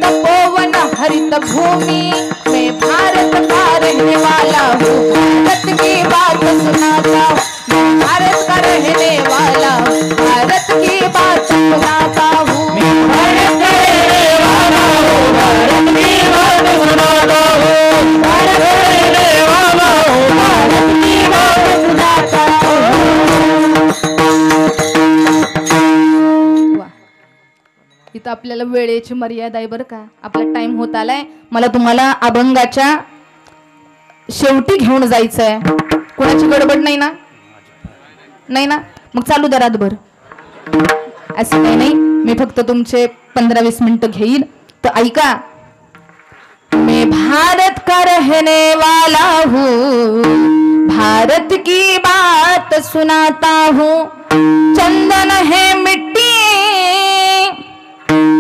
तपोवन हरित भूमि. मैं भारत का रहने वाला हूँ, भारत की बात सुनाता हूँ. मैं भारत का रहने वाला हूँ, भारत की बात सुनाता हूँ. भारत का रहने वाला हूँ, भारत की बात सुनाता हूँ. भारत का रहने वाला हूँ, भारत की बात सुनाता हूँ. वा. इथं आपल्याला वेळेची मर्यादा आहे बरं का, आपला टाइम होत आलाय. मला तुम्हाला अभंगाच्या शेवटी घेऊन जायचंय. कोणाची गडबड नाही ना? नाही ना? मग चालू द्या रातभर, असं काही नाही. मी फक्त तुमचे 15-20 मिनिटं घेईल. तर ऐका, मैं भारत का रहने वाला हूँ, भारत की बात सुनाता हूँ. चंदन है मिट्टी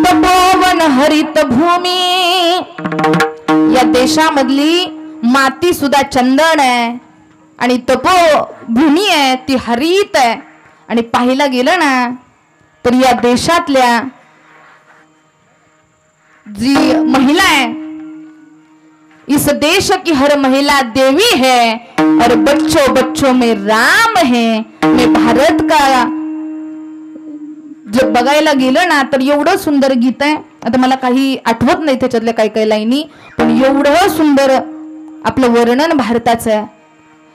तपोवन हरित भूमी. या देशामधली माती सुद्धा चंदन आहे आणि तपोभूमी आहे ती हरित आहे. आणि पाहिला गेलं ना तर या देशातल्या जी महिला है, इस देश की हर महिला देवी है और बच्चों बच्चों में राम है. मैं भारत का जर बघायला गेलं ना तर एवढं सुंदर गीत आहे. आता मला काही आठवत नाही त्याच्यातल्या काही काही लाईनी, पण एवढं सुंदर आपलं वर्णन भारताचं आहे.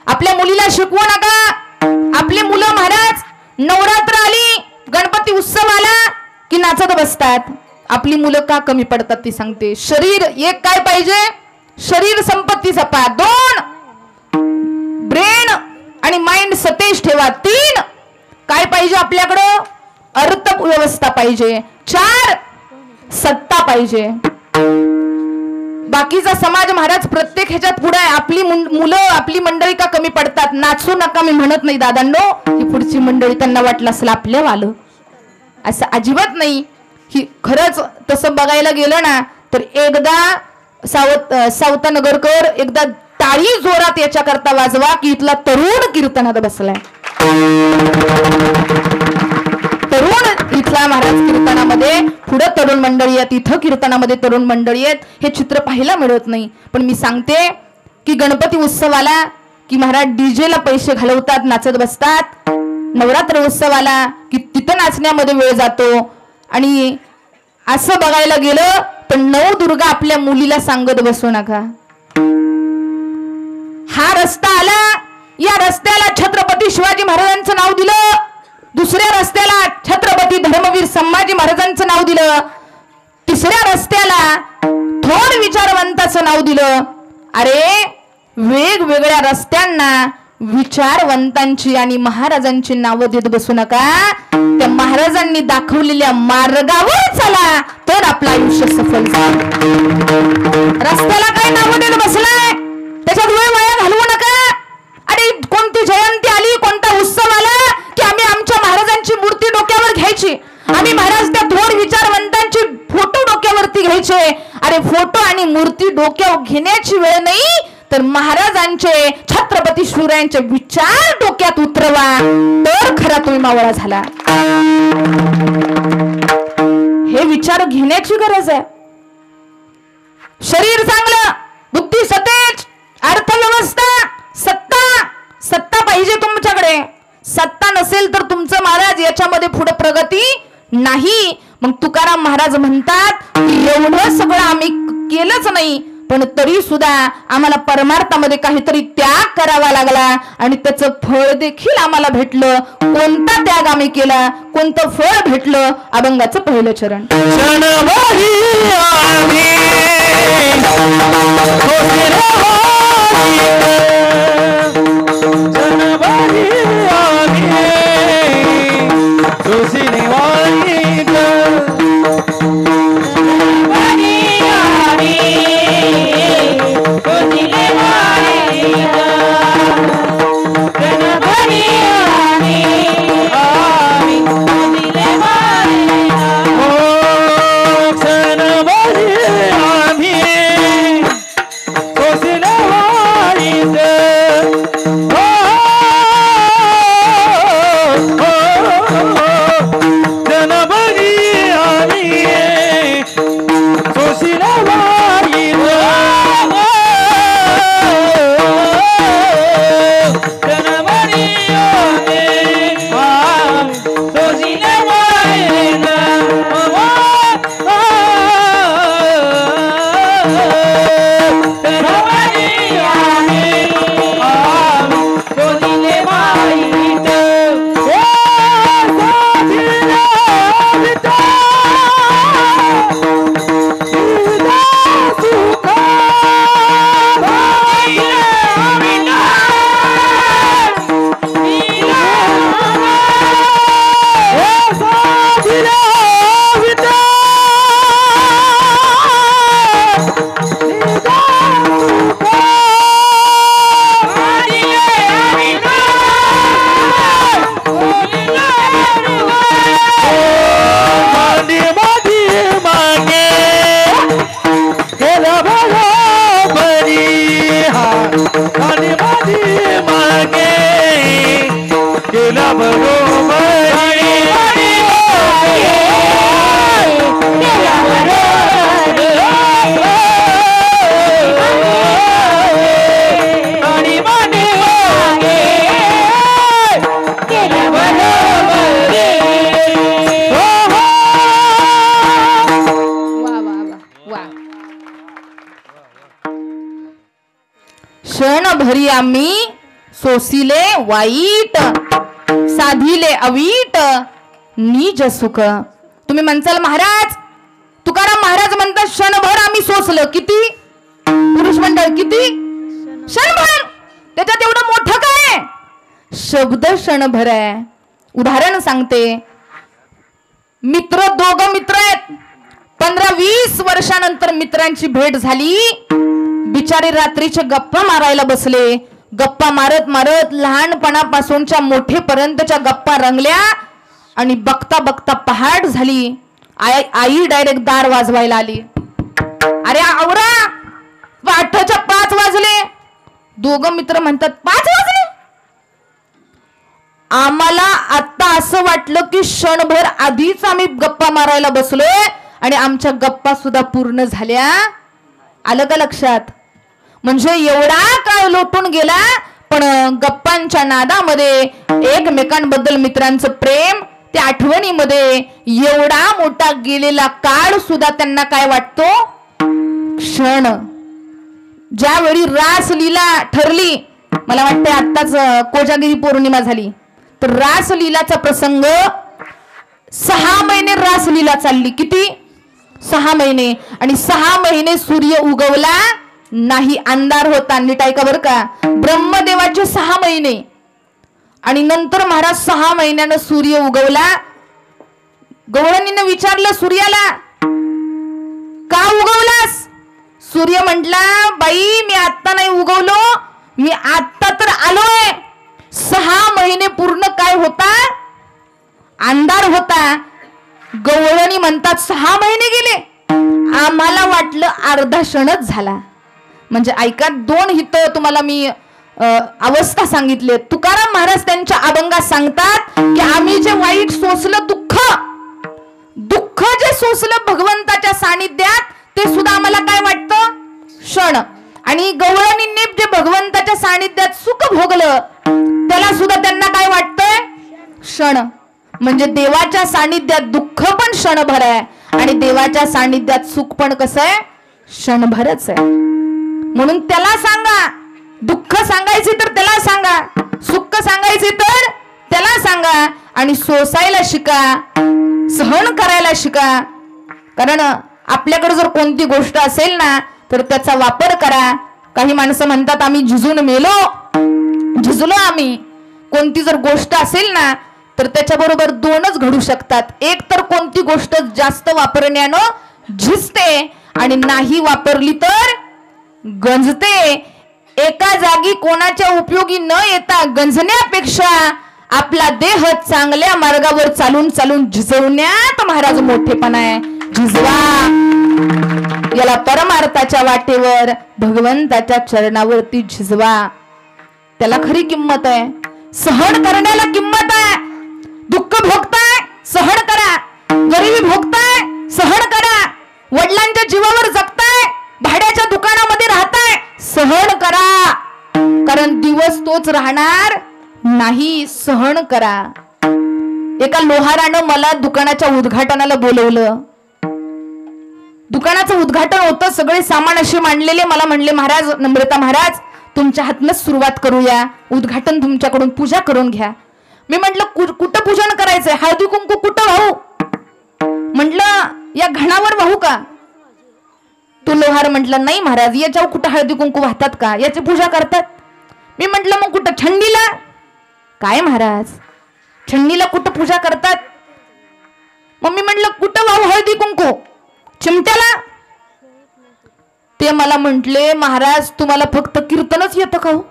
आपल्या मुलीला शिकवू नका. आपले मुलं महाराज नवरात्र आली, गणपती उत्सव आला की नाचत बसतात. आपली मुलं का कमी पडतात ती सांगते. शरीर एक काय पाहिजे, शरीर संपत्ती जपा. 2 ब्रेन आणि माइंड सतेज ठेवा. 3 काय पाहिजे आपल्याकडं, अर्थ व्यवस्था पाहिजे. 4 सत्ता पाहिजे. बाकीचा समाज महाराज प्रत्येक ह्याच्यात पुढे आहे. आपली मुलं आपली मंडळी का कमी पडतात? नाचू नका मी म्हणत नाही दादांनो, ही पुढची मंडळी त्यांना वाटलं असेल आपल्या वालं, असं अजिबात नाही. ही खरंच तसं बघायला गेलं ना तर एकदा सावतानगरकर एकदा टाळी जोरात याच्याकरता वाजवा की इथला तरुण कीर्तनात बसलाय. तरुण इथला महाराज कीर्तनामध्ये, पुढे तरुण मंडळी आहेत, इथं कीर्तनामध्ये तरुण मंडळी आहेत. हे चित्र पाहायला मिळत नाही. पण मी सांगते की गणपती उत्सव आला की महाराज डीजेला पैसे घालवतात, नाचत बसतात. नवरात्र उत्सव आला की तिथं नाचण्यामध्ये वेळ जातो. आणि असं बघायला गेलं पण नवदुर्गा आपल्या मुलीला सांगत बसू नका. हा रस्ता आला, या रस्त्याला छत्रपती शिवाजी महाराजांचं नाव दिलं, दुसऱ्या रस्त्याला छत्रपती धर्मवीर संभाजी महाराजांचं नाव दिलं, तिसऱ्या रस्त्याला थोर विचारवंताचं नाव दिलं. अरे वेगवेगळ्या रस्त्यांना विचारवंतांची आणि महाराजांची नावं देत बसू नका. त्या महाराजांनी दाखवलेल्या मार्गावर चला तर आपलं आयुष्य सफल झालं. रस्त्याला काय नावं देत बसलाय त्याच्यात वेळ वाया घालवू नका. अरे कोणती जयंती आली, कोणता उत्सव आला की आम्ही आमच्या महाराजांची मूर्ती डोक्यावर घ्यायची, आम्ही महाराज त्या थोर विचारवंतांची फोटो डोक्यावरती घ्यायचे. अरे फोटो आणि मूर्ती डोक्यावर घेण्याची वेळ नाही तर महाराजांचे छत्रपती शिवरायांचे विचार डोक्यात उतरवा तर खरा तुम्ही मावळा झाला. हे विचार घेण्याची गरज आहे. शरीर चांगलं, बुद्धी सतेज, अर्थव्यवस्था, सत्ता पाहिजे तुमच्याकडे. सत्ता नसेल तर तुमचं महाराज याच्यामध्ये पुढे प्रगती नाही. मग तुकाराम महाराज म्हणतात की एवढं सगळं आम्ही केलंच नाही पण तरी सुद्धा आम्हाला परमार्थामध्ये काहीतरी त्याग करावा लागला आणि त्याचं फळ देखील आम्हाला भेटलं. कोणता त्याग आम्ही केला, कोणतं फळ भेटलं? अभंगाचं पहिलं चरण. क्षणभरी आम्ही सोसिले वाईट, साधिले अवीट, निज सुख. तुम्ही म्हणसाल महाराज, तुकाराम महाराज म्हणतात क्षणभर आम्ही सोसलं. किती पुरुष मंडळ, किती क्षणभर, त्याच्यात एवढं मोठं काय? शब्द क्षणभर आहे. उदाहरण सांगते. मित्र, दोघं मित्र आहेत, 15-20 वर्षानंतर मित्रांची भेट झाली. बिचारे रात्रीचे गप्पा मारायला बसले. गप्पा मारत मारत लहानपणापासूनच्या मोठेपर्यंतच्या गप्पा रंगल्या आणि बघता बघता पहाट झाली. आई डायरेक्ट दार वाजवायला आली. अरे आवरा, 8:05 वाजले. दोघं मित्र म्हणतात 5 वाजले. आम्हाला आता असं वाटलं की क्षणभर आधीच आम्ही गप्पा मारायला बसलोय आणि आमच्या गप्पा सुद्धा पूर्ण झाल्या. आलं का लक्षात? म्हणजे एवढा काळ लोटून गेला पण गप्पांच्या नादामध्ये एकमेकांबद्दल मित्रांचं प्रेम, त्या आठवणीमध्ये एवढा मोठा गेलेला काळ सुद्धा त्यांना काय वाटतो? क्षण. ज्यावेळी रासलीला ठरली, मला वाटतं आत्ताच कोजागिरी पौर्णिमा झाली, तर रासलीलाचा प्रसंग 6 महिने रासलीला चालली. किती? 6 महिने. आणि 6 महिने सूर्य उगवला नाही, अंधार होता. नीट ऐका बरं का, ब्रह्मदेवाचे 6 महिने आणि नंतर महाराज 6 महिन्यानं सूर्य उगवला. गवळणीने विचारलं सूर्याला, का उगवलास? सूर्य म्हटला, बाई मी आत्ता नाही उगवलो, मी आत्ता तर आलोय. 6 महिने पूर्ण काय होता? अंधार होता. गवळणी म्हणतात 6 महिने गेले, आम्हाला वाटलं अर्धा क्षणच झाला. म्हणजे ऐका, 2 हित तुम्हाला मी अवस्था सांगितले. तुकाराम महाराज त्यांच्या अभंगात सांगतात की आम्ही जे वाईट सोसलं, दुःख जे सोसलं भगवंताच्या सानिध्यात, ते सुद्धा आम्हाला काय वाटतं? क्षण. आणि गवळणींनी जे भगवंताच्या सानिध्यात सुख भोगलं, त्याला सुद्धा त्यांना काय वाटतंय? क्षण. म्हणजे देवाच्या सानिध्यात दुःख पण क्षणभर आहे आणि देवाच्या सानिध्यात सुख पण कसं आहे? क्षणभरच आहे. म्हणून त्याला सांगा, दुःख सांगायचे तर त्याला सांगा, सुख सांगायचे तर त्याला सांगा आणि सोसायला शिका, सहन करायला शिका. कारण आपल्याकडे जर कोणती गोष्ट असेल ना तर त्याचा वापर करा. काही माणसं म्हणतात आम्ही झिजून झिजलो आम्ही. कोणती जर गोष्ट असेल ना तर त्याच्याबरोबर 2च घडू शकतात. एक तर कोणती गोष्ट जास्त वापरण्यानं झिजते आणि नाही वापरली तर गंजते. एका जागी कोणाच्या उपयोगी न येता गंजण्यापेक्षा आपला देह चांगल्या मार्गावर चालून चालून झिजवण्यात महाराज मोठेपणा आहे. झिजवा, याला परमार्थाच्या वाटेवर भगवंताच्या चरणावरती झिजवा. त्याला खरी किंमत आहे. सहन करण्याला किंमत आहे. दुःख भोगताय, सहन करा. गरिबी भोगताय, सहन करा. वडिलांच्या जीवावर जगताय, भाड्याच्या दुकानामध्ये राहताय, सहन करा. कारण दिवस तोच राहणार नाही. सहन करा. एका लोहारानं मला दुकानाच्या उद्घाटनाला बोलवलं. दुकानाचं उद्घाटन होतं, सगळे सामान असे मांडलेले. मला म्हणले महाराज, नम्रता महाराज, तुमच्या हातनच सुरुवात करूया, उद्घाटन तुमच्याकडून पूजा करून घ्या. मी म्हटलं कुठं पूजन करायचंय? हळदी कुंकू कुठं वाहू? म्हटलं या घणावर वाहू का? तो लोहार म्हटलं नाही महाराज, याच्यावर कुठं हळदी कुंकू वाहतात का? याची पूजा करतात. मी म्हटलं मग कुठं? छंडीला. काय महाराज, छंडीला कुठं पूजा करतात? मग मी म्हटलं कुठं वाहू हळदी कुंकू? चिमट्याला. ते मला म्हटले महाराज, तुम्हाला फक्त कीर्तनच येतं का हो?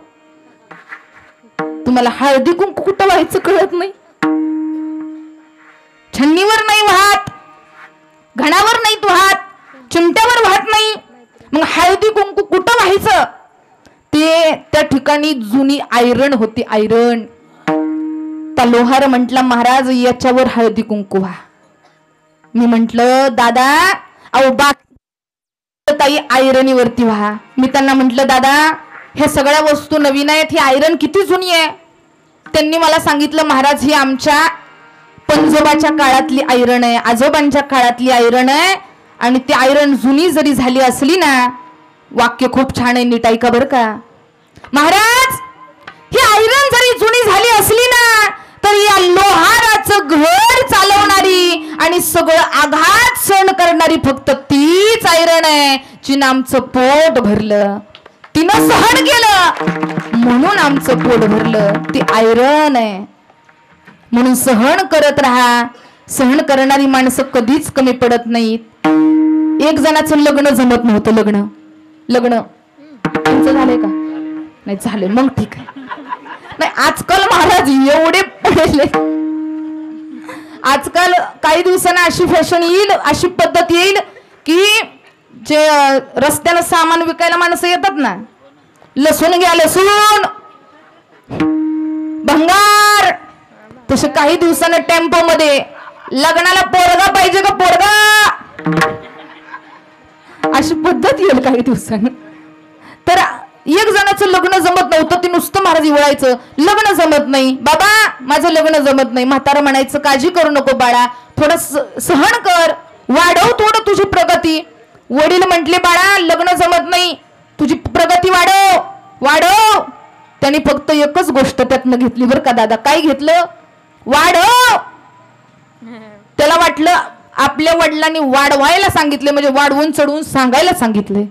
तुम्हाला हळदी कुंकू कुठं व्हायचं कळत नाही? छन्नीवर नाही वाहत, घणावर नाही वाहत, चिमट्यावर वाहत नाही, मग हळदी कुंकू कुठं व्हायचं? ते त्या ठिकाणी जुनी आयरन होती, आयरन. त्या लोहार म्हटला महाराज याच्यावर हळदी कुंकू व्हा. मी म्हंटल दादा, अहो ताई आयरनीवरती व्हा. मी त्यांना म्हंटल दादा, ह्या सगळ्या वस्तू नवीन आहेत, ही आयरन किती जुनी आहे? त्यांनी मला सांगितलं महाराज ही आमच्या पंजोबाच्या काळातली आयरन आहे, आजोबांच्या काळातली आयरन आहे. आणि ती आयरन जुनी जरी झाली असली ना, वाक्य खूप छान आहे, नीट ऐका बरं का महाराज, ही आयरन जरी जुनी झाली असली ना तर या लोहाराचं घर चालवणारी आणि सगळं आघात सहन करणारी फक्त तीच आयरन आहे, जिनं आमचं पोट भरलं. तिनं सहन केलं म्हणून आमचं पोट भरलं. ती आयरन आहे. म्हणून सहन करत राहा. सहन करणारी माणसं कधीच कमी पडत नाहीत. एक जणाचं लग्न जमत नव्हतं. लग्न तुमचं झालंय का? नाही झालंय, मग ठीक आहे. नाही आजकाल महाराज एवढे पडले, आजकाल काही दिवसांना अशी फॅशन येईल, अशी पद्धत येईल की जे रस्त्याला सामान विकायला माणसं येतात ना, लसूण घ्या लसूण भंगार, तसे काही दिवसांना टेम्पो मध्ये लग्नाला पोरगा पाहिजे का पोरगा, अशी पद्धत येईल काही दिवसांना. तर एक जणाचं लग्न जमत नव्हतं, ते नुसतं महाराज इवळायचं, लग्न जमत नाही बाबा, माझं लग्न जमत नाही. म्हातारं म्हणायचं काळजी करू नको बाळा, थोडं सहन कर, वाढव थोडं तुझी प्रगती. वडील म्हटले बाळा लग्न जमत नाही, तुझी प्रगती वाढव. त्यांनी फक्त एकच गोष्ट त्यातनं घेतली बरं का दादा. काय घेतलं? वाढव. त्याला वाटलं आपल्या वडिलांनी वाढवायला सांगितले, म्हणजे वाढवून चढवून सांगायला सांगितले.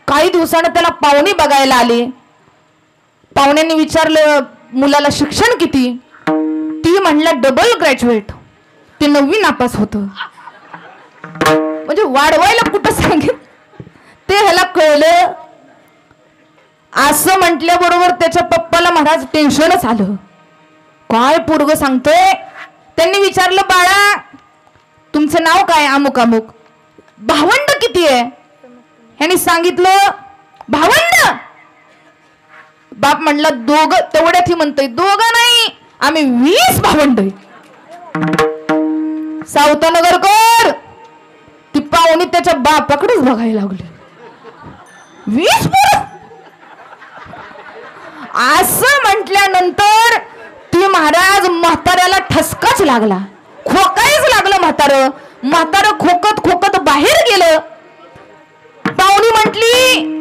काही दिवसानं त्याला पाहुणे बघायला आले. पाहुण्यांनी विचारलं मुलाला शिक्षण किती? ती म्हणला डबल ग्रॅज्युएट. ते 9वी नापास होत. म्हणजे वाढवायला कुठं सांगितलं ते ह्याला कळलं. असं म्हटल्याबरोबर त्याच्या पप्पाला महाराज टेन्शनच आलं. काय पोरग सांगतोय? त्यांनी विचारलं बाळा तुमचं नाव काय? अमुक अमुक. भावंड किती आहे? ह्यानी सांगितलं भावंड. बाप म्हणला दोघं. तेवढ्यात ही म्हणतोय दोघं नाही, आम्ही 20 भावंड. सावतानगरकर ती पाहुणी त्याच्या बापाकडेच बघायला लागली. 20 पोरं. असं म्हटल्यानंतर ती महाराज म्हाताऱ्याला ठसकाच लागला, खोकायच लागलं. म्हातारं खोकत खोकत बाहेर गेलं. पाहुणी म्हटली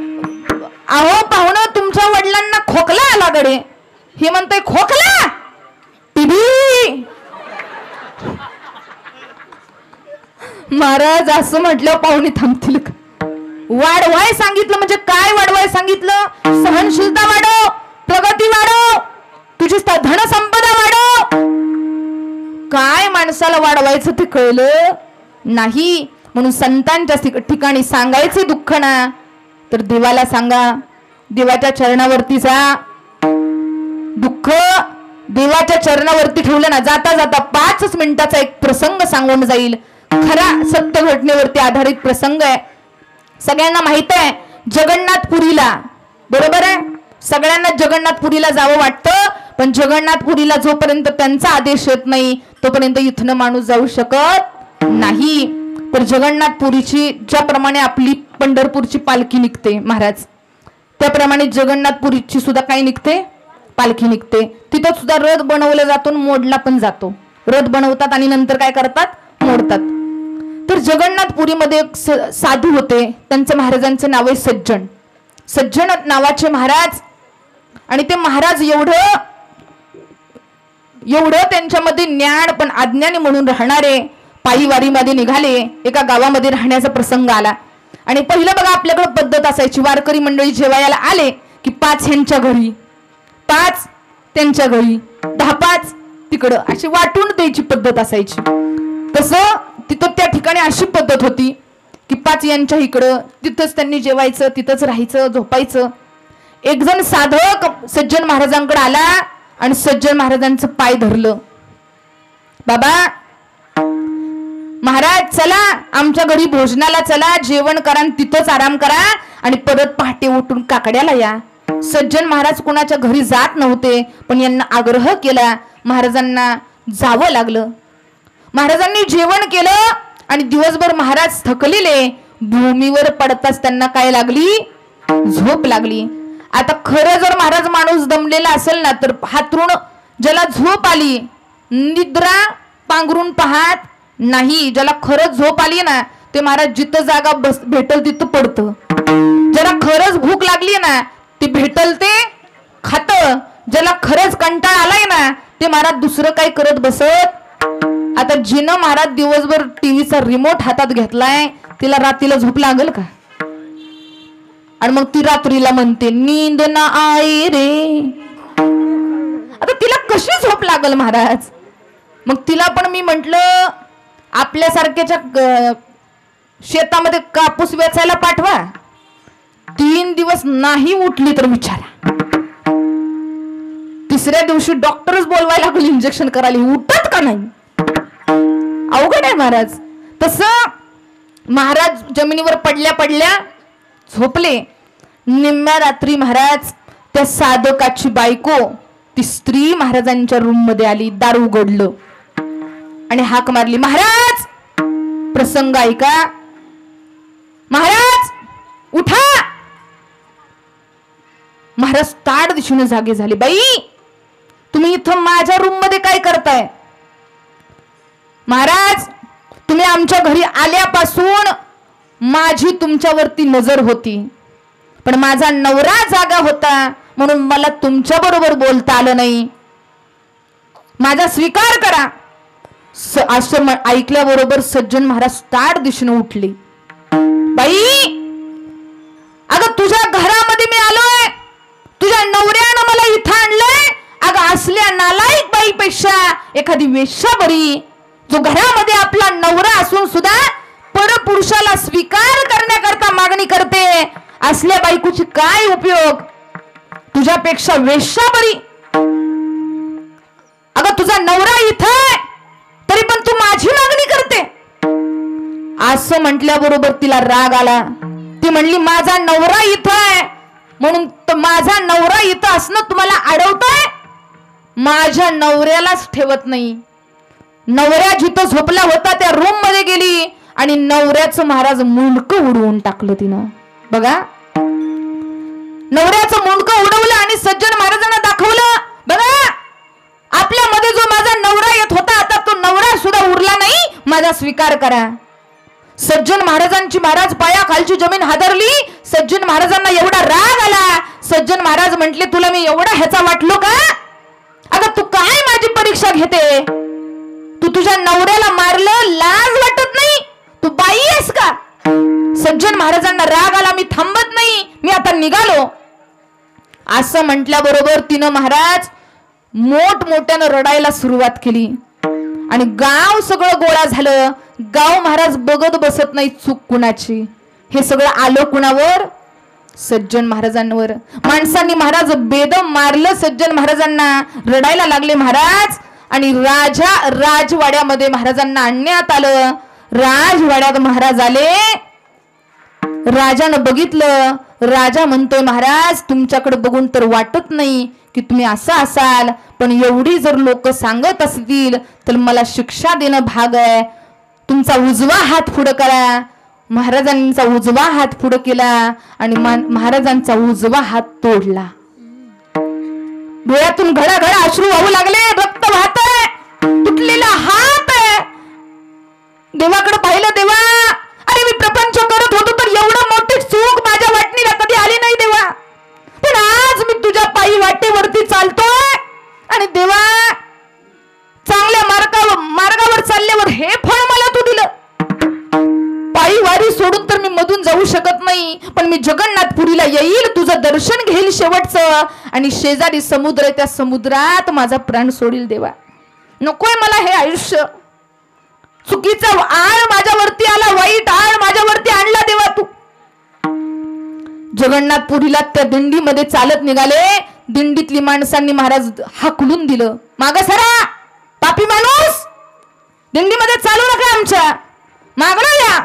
अहो पाहुणं तुमच्या वडिलांना खोकला आला गडे. हे म्हणतंय खोकला टीबी. महाराज असं म्हटलं पाहुणी थांबतील का? वाढवाय सांगितलं म्हणजे काय वाढवाय सांगितलं? सहनशीलता वाढव, प्रगती वाढव, तुझी धनसंपदा वाढव. काय माणसाला वाढवायचं ते कळलं नाही. म्हणून संतांच्या ठिकाणी सांगायचे दुःख ना तर देवाला सांगा, देवाच्या चरणावरती जा. दुःख देवाच्या चरणावरती ठेवलं ना, जाता जाता 5 मिनिटाचा एक प्रसंग सांगून जाईल. खरा सत्य घटनेवरती आधारित प्रसंग आहे. सगळ्यांना माहित आहे जगन्नाथपुरीला, बरोबर आहे, सगळ्यांना जगन्नाथपुरीला जावं वाटतं. पण जगन्नाथपुरीला जोपर्यंत त्यांचा आदेश येत नाही तोपर्यंत इथनं माणूस जाऊ शकत नाही. तर जगन्नाथपुरीची ज्याप्रमाणे आपली पंढरपूरची पालखी निघते महाराज, त्याप्रमाणे जगन्नाथपुरीची सुद्धा काय निघते? पालखी निघते. तिथं सुद्धा रथ बनवला जातो, मोडला पण जातो. रथ बनवतात आणि नंतर काय करतात? मोडतात. तर जगन्नाथपुरीमध्ये एक साधू होते, त्यांचं महाराजांचं नाव आहे सज्जन. सज्जन नावाचे महाराज. आणि ते महाराज एवढं त्यांच्यामध्ये ज्ञान पण अज्ञानी म्हणून राहणारे पायी वारीमध्ये निघाले. एका गावामध्ये राहण्याचा प्रसंग आला. आणि पहिलं बघा आपल्याकडे पद्धत असायची, वारकरी मंडळी जेवायला आले की 5 ह्यांच्या घरी, 5 त्यांच्या घरी, 10-5 तिकडं अशी वाटून द्यायची पद्धत असायची. तसं तिथं त्या ठिकाणी अशी पद्धत होती की 5 यांच्या इकडं, तिथंच त्यांनी जेवायचं, तिथंच राहायचं, झोपायचं. एक जण साधक सज्जन महाराजांकडे आला आणि सज्जन महाराजांचं पाय धरलं. बाबा महाराज चला आमच्या घरी भोजनाला चला, जेवण करा, तिथंच आराम करा आणि परत पहाटे उठून काकड्याला या. सज्जन महाराज कुणाच्या घरी जात नव्हते, पण यांना आग्रह केला. महाराजांना जावं लागलं. महाराजांनी जेवण केलं आणि दिवसभर महाराज थकलेले, भूमीवर पडताच त्यांना काय लागली? झोप लागली. आता खरं जर महाराज माणूस दमलेला असेल ना तर हातरून ज्याला झोप आली, निद्रा पांघरून पाहत नाही. ज्याला खरंच झोप आली ना ते महाराज जिथं जागा भेटल तिथं पडतं. ज्याला खरंच भूक लागली ना ते भेटल ते खात. ज्याला खरंच कंटाळा आलाय ना ते महाराज दुसरं काय करत बसत. आता जिनं महाराज दिवसभर टीव्हीचा रिमोट हातात घेतलाय तिला रात्रीला झोप लागल का? आणि मग ती रात्रीला म्हणते नींद ना आई रे. आता तिला कशी झोप लागल महाराज? मग तिला पण मी म्हंटल आपल्यासारख्याच्या शेतामध्ये कापूस वेचायला पाठवा, 3 दिवस नाही उठली तर विचारा. तिसऱ्या दिवशी डॉक्टरच बोलवायला लागले इंजेक्शन करायला, उठत का नाही. अवघड आहे महाराज. तसं महाराज जमिनीवर पडल्या पडल्या झोपले. निम्म्या रात्री महाराज त्या साधकाची बायको ती स्त्री महाराजांच्या रूम मध्ये आली. दार उघडलं आणि हाक मारली, महाराज प्रसंग ऐका, महाराज उठा. महाराज ताड दिशेने जागे झाले. बाई तुम्ही इथं माझ्या रूम मध्ये काय करताय. महाराज तुम्ही आमच्या घरी आल्यापासून माझी तुमच्यावरती नजर होती, पण माझा नवरा जागा होता म्हणून मला तुमच्या बरोबर बोलता आलं नाही. माझा स्वीकार करा. असं ऐकल्याबरोबर सज्जन महाराज ताड दिशेने उठले. बाई अगं तुझ्या घरामध्ये मी आलोय, तुझ्या नवऱ्यानं मला इथं आणलंय. अगं असल्या नालायक बाईपेक्षा एखादी वेश्या बरी, जो घरामध्ये आपला नवरा असून सुद्धा परपुरुषाला स्वीकार करण्याकरता मागणी करते. असल्या बायकोची काय उपयोग. तुझ्यापेक्षा वेश्या बरी. अगं तुझा नवरा इथं तरी पण तू माझी मागणी करते. असं म्हटल्याबरोबर तिला राग आला. ती म्हणली माझा नवरा इथं आहे म्हणून माझा नवरा इथं असणं तुम्हाला अडवतंय. माझ्या नवऱ्यालाच ठेवत नाही. नवऱ्या जिथं झोपला होता त्या रूम मध्ये गेली आणि नवऱ्याचं महाराज मुंडकं उडवून टाकलं तिनं. बघा नवऱ्याचं मुंडकं उडवलं आणि सज्जन महाराजांना दाखवलं. बघा आपल्यामध्ये जो माझा नवरा येत होता आता तो नवरा सुद्धा उरला नाही, माझा स्वीकार करा. सज्जन महाराजांची महाराज पायाखालची जमीन हादरली. सज्जन महाराजांना एवढा राग आला. सज्जन महाराज म्हटले तुला मी एवढा ह्याचा वाटलो का. अगं तू काय माझी परीक्षा घेते. तू तुझ्या नवऱ्याला मारलं, लाज वाटत नाही. तू बाई आहेस का. सज्जन महाराजांना राग आला. मी थांबत नाही, मी आता निघालो. असं म्हटल्याबरोबर तिनं महाराज मोठमोठ्यानं रडायला सुरुवात केली आणि गाव सगळं गोळा झालं. गाव महाराज बघत बसत नाही चूक कुणाची. हे सगळं आलं कुणावर, सज्जन महाराजांवर. माणसांनी महाराज बेदम मारलं सज्जन महाराजांना. रडायला लागले महाराज आणि राजवाड्यामध्ये महाराजांना आणण्यात आलं. राजवाड्यात महाराज आले. राजानं बघितलं. राजा म्हणतोय महाराज तुमच्याकडे बघून तर वाटत नाही की तुम्ही असं असाल, पण एवढी जर लोक सांगत असतील तर मला शिक्षा देणं भाग आहे. तुमचा उजवा हात पुढं करा. महाराजांचा उजवा हात पुढं केला आणि महाराजांचा उजवा हात तोडला. डोळ्यातून घडाघडा अश्रू वाहू लागले. रक्त वाहतंय. तुटलेला हात आहे. देवाकडे पाहिलं. देवा अरे मी प्रपंच करत होतो तर एवढं मोठी चूक माझ्या वाटणीला कधी आली नाही देवा, पण आज मी तुझ्या पायी वाटेवरती चालतोय आणि देवा चांगल्या मार्गावर चालल्यावर हे फळ मला तू दिलं. पायी वारी सोडून तर मी मधून जाऊ शकत नाही, पण मी जगन्नाथपुरीला येईल, तुझं दर्शन घेईल शेवटचं आणि शेजारी समुद्र आहे त्या समुद्रात माझा प्राण सोडील देवा. नकोय मला हे आयुष्य. चुकीचा आळ माझ्यावरती आला, वाईट आळ माझ्यावरती आणला देवा तू. जगन्नाथपुरीला त्या दिंडीमध्ये चालत निघाले. दिंडीतली माणसांनी महाराज हाकलून दिलं, मागं सरा पापी माणूस, दिंडीमध्ये चालू नका, आमच्या मागं या.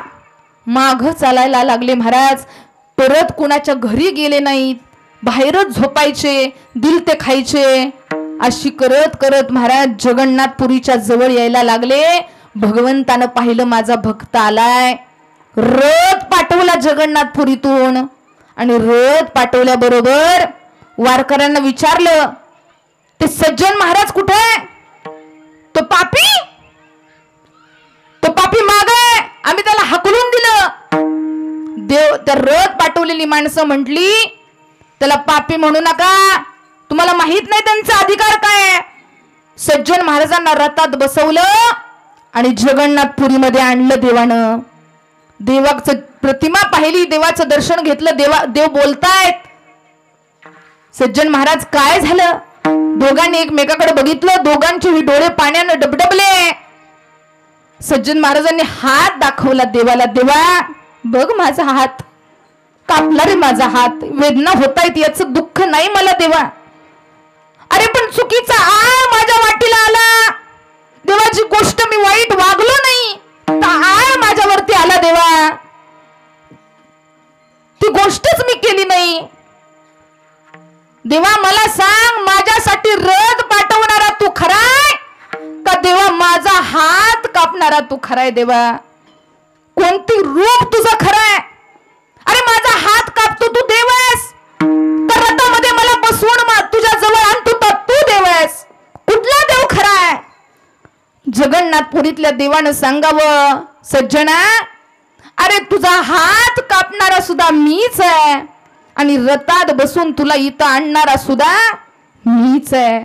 माग चालायला लागले महाराज. परत कुणाच्या घरी गेले नाहीत, बाहेरच झोपायचे, दिल ते खायचे. अशी करत करत महाराज जगन्नाथपुरीच्या जवळ यायला लागले. भगवंतानं पाहिलं माझा भक्त आलाय. रथ पाठवला जगन्नाथपुरीतून आणि रथ पाठवल्याबरोबर वारकऱ्यांना विचारलं ते सज्जन महाराज कुठे आहे. तो पापी मागे, आम्ही त्याला हकलून दिलं. देव त्या रथ पाठवलेली माणसं म्हटली त्याला पापी म्हणू नका, तुम्हाला माहित नाही त्यांचा अधिकार काय. सज्जन महाराजांना रथात बसवलं आणि जगन्नाथपुरीमध्ये आणलं देवानं. देवाचं प्रतिमा पाहिली, देवाचं दर्शन घेतलं. देव बोलतायत. सज्जन महाराज काय झालं. दोघांनी एकमेकाकडे बघितलं. दोघांचे डोळे पाण्यानं डबडबले. सज्जन महाराजांनी हात दाखवला देवाला, देवा बघ माझा हात कापला रे, माझा हात वेदना होतायत, याचं दुःख नाही मला देवा. अरे पण चुकीचा आळ माझ्या वाटीला आला देवाची गोष्ट, मी वाईट वागलो नाही, आळ माझ्यावरती आला देवा, ती गोष्टच मी केली नाही. देवा मला सांग, माझ्यासाठी रथ पाठवणारा तू खराय का देवा माझा हात कापणारा तू खराय? देवा कोणती रूप तुझं खराय? अरे माझा हात कापतो तू देवस तर रथामध्ये मला बसवून तुझ्या जवळ आणतो तू देवस, कुठला देव खराय? जगन्नाथपुरीतल्या देवानं सांगावं, सज्जना अरे तुझा हात कापणारा सुद्धा मीच आहे आणि रथात बसून तुला इथं आणणारा सुद्धा मीच आहे.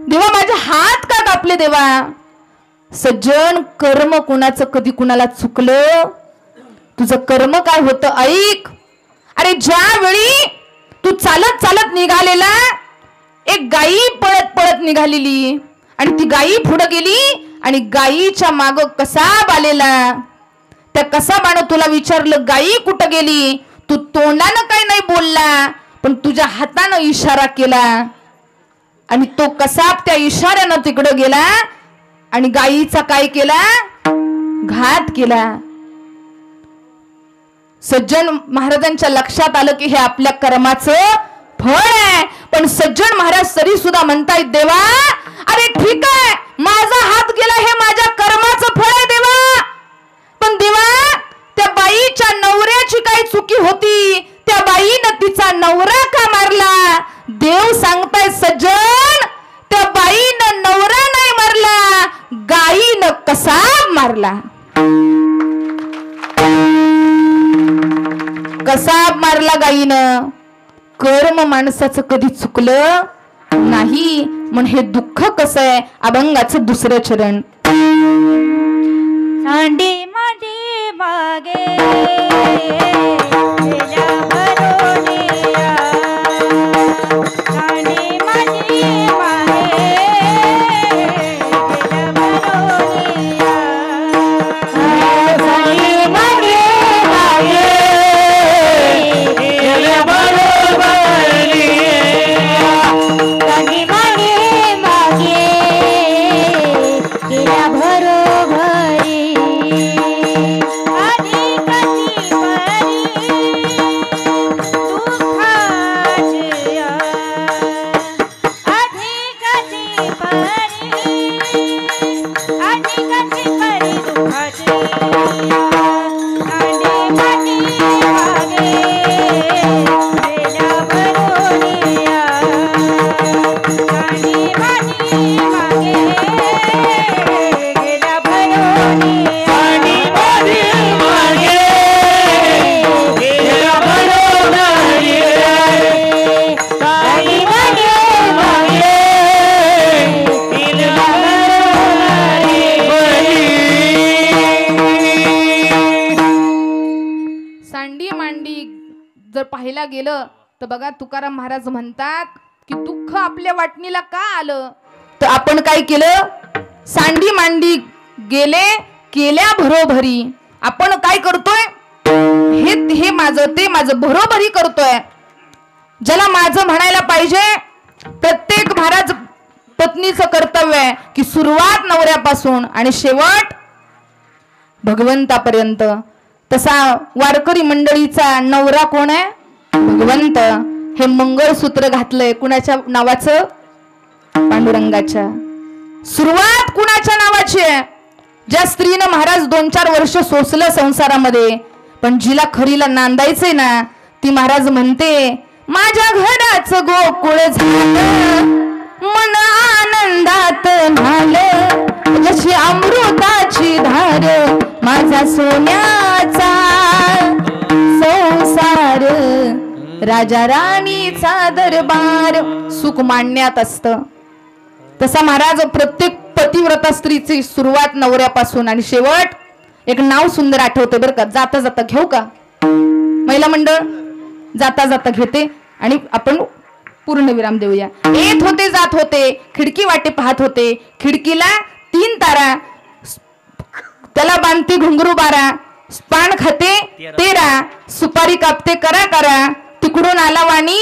देवा माझे हात का कापले देवा? सज्जन कर्म कुणाचं कधी कुणाला चुकलं? तुझं कर्म काय होतं ऐक. अरे ज्यावेळी तू चालत चालत निघालेला, एक गाई पळत पळत निघालेली आणि ती गाई पुढे गेली आणि गाईच्या माग कसाब आलेला. त्या कसाबानं तुला विचारलं गाई कुठं गेली? तू तोंडानं काही नाही बोलला, पण तुझ्या हातानं इशारा केला आणि तो कसाब त्या इशाऱ्यानं तिकडे गेला आणि गाईचा काय केला? घात केला. सज्जन महाराजांच्या लक्षात आलं की हे आपल्या कर्माचं फळ आहे. पण सज्जन महाराज तरी सुद्धा म्हणतायत, देवा अरे ठीक आहे माझा हात गेला, हे माझ्या कर्माचं फळ आहे देवा, पण देवा त्या बाईच्या नवऱ्याची काय चुकी होती? त्या बाईनं तिचा नवरा का मारला? देव सांगताय सज्जन त्या बाईनं नवरा नाही मारला, गाईनं कसाब मारला. कसाब मारला गाईनं. कर्म माणसाचं कधी चुकलं नाही. म्हण हे दुःख कसं आहे? अभंगाचं दुसरं चरण. सांडी माझी मागे पाहायला गेलं तर बघा तुकाराम महाराज म्हणतात की दुःख आपल्या वाटणीला का आलं? तर आपण काय केलं? सांडी मांडी गेले केल्या भरोभरी. आपण काय करतोय? हे माझं ते माझं भरोभरी करतोय. ज्याला माझं म्हणायला पाहिजे. प्रत्येक महाराज पत्नीचं कर्तव्य आहे की सुरुवात नवऱ्यापासून आणि शेवट भगवंतापर्यंत. तसा वारकरी मंडळीचा नवरा कोण आहे? भगवंत. हे मंगळसूत्र घातलंय कुणाच्या नावाचं? पांडुरंगाच्या. सुरुवात कुणाच्या नावाची आहे? ज्या स्त्रीनं महाराज 2-4 वर्ष सोसलं संसारामध्ये, पण जिला खरीला नांदायचंय ना, ती महाराज म्हणते माझ्या घराचं गोकुळ झालं, मन आनंदात झालं, जशी अमृताची धार माझा सोन्याचा संसार, राजा राणीचा दरबार. सुख मांडण्यात असतं. तसा महाराज प्रत्येक पतिव्रता स्त्रीची सुरुवात नवऱ्यापासून आणि शेवट. एक नाव सुंदर आठवते बरं का, जाता जाता घेऊ का? महिला मंडळ जाता जाता घेते आणि आपण पूर्ण विराम देऊया. येत होते जात होते, खिडकी वाटे पाहत होते, खिडकीला 3 तारा, त्याला बांधते घुंगरू 12, पान खाते 13, सुपारी कापते करा करा, तिकडून आला वाणी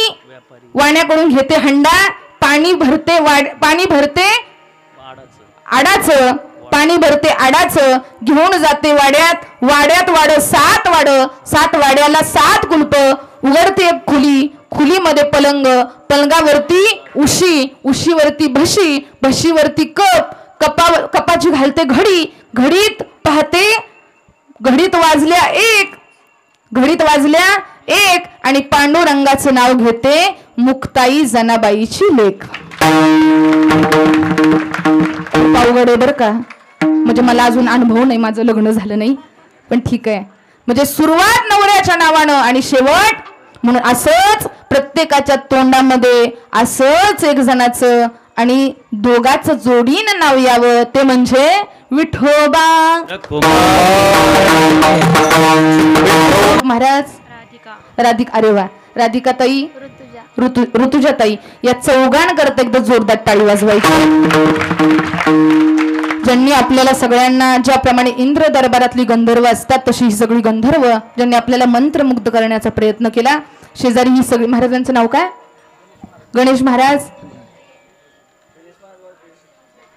वाण्याकडून घेते हंडा, पाणी भरते आडाचं, पाणी भरते आडाचं, घेऊन जाते वाड्यात, वाड्यात वाड 7 वाड, 7 वाड्याला 7 कुलप, उघडते एक खुली, खुलीमध्ये पलंग, पलंगावरती उशी, उशीवरती भशी, भशीवरती कपाची घालते घडी, घडीत पाहते, घडीत वाजल्या 1 आणि पांडुरंगाचं नाव घेते मुक्ताई जनाबाईची लेक. अवघड आहे बरं का, म्हणजे मला अजून अनुभव नाही, माझं लग्न झालं नाही, पण ठीक आहे. म्हणजे सुरुवात नवऱ्याच्या नावानं आणि शेवट म्हणून असंच प्रत्येकाच्या तोंडामध्ये असंच एक जणाचं आणि दोघाचं जोडीनं नाव यावं, ते म्हणजे विठोबा. महाराज राधिका, अरे वा, राधिका ताई, ऋतुजा ताई, या चौघां करता एकदा जोरदार टाळी वाजवायची. ज्यांनी आपल्याला सगळ्यांना, ज्याप्रमाणे इंद्र दरबारातली गंधर्व असतात तशी ही सगळी गंधर्व ज्यांनी आपल्याला मंत्रमुग्ध करण्याचा प्रयत्न केला. शेजारी ही सगळी, महाराजांचं नाव काय?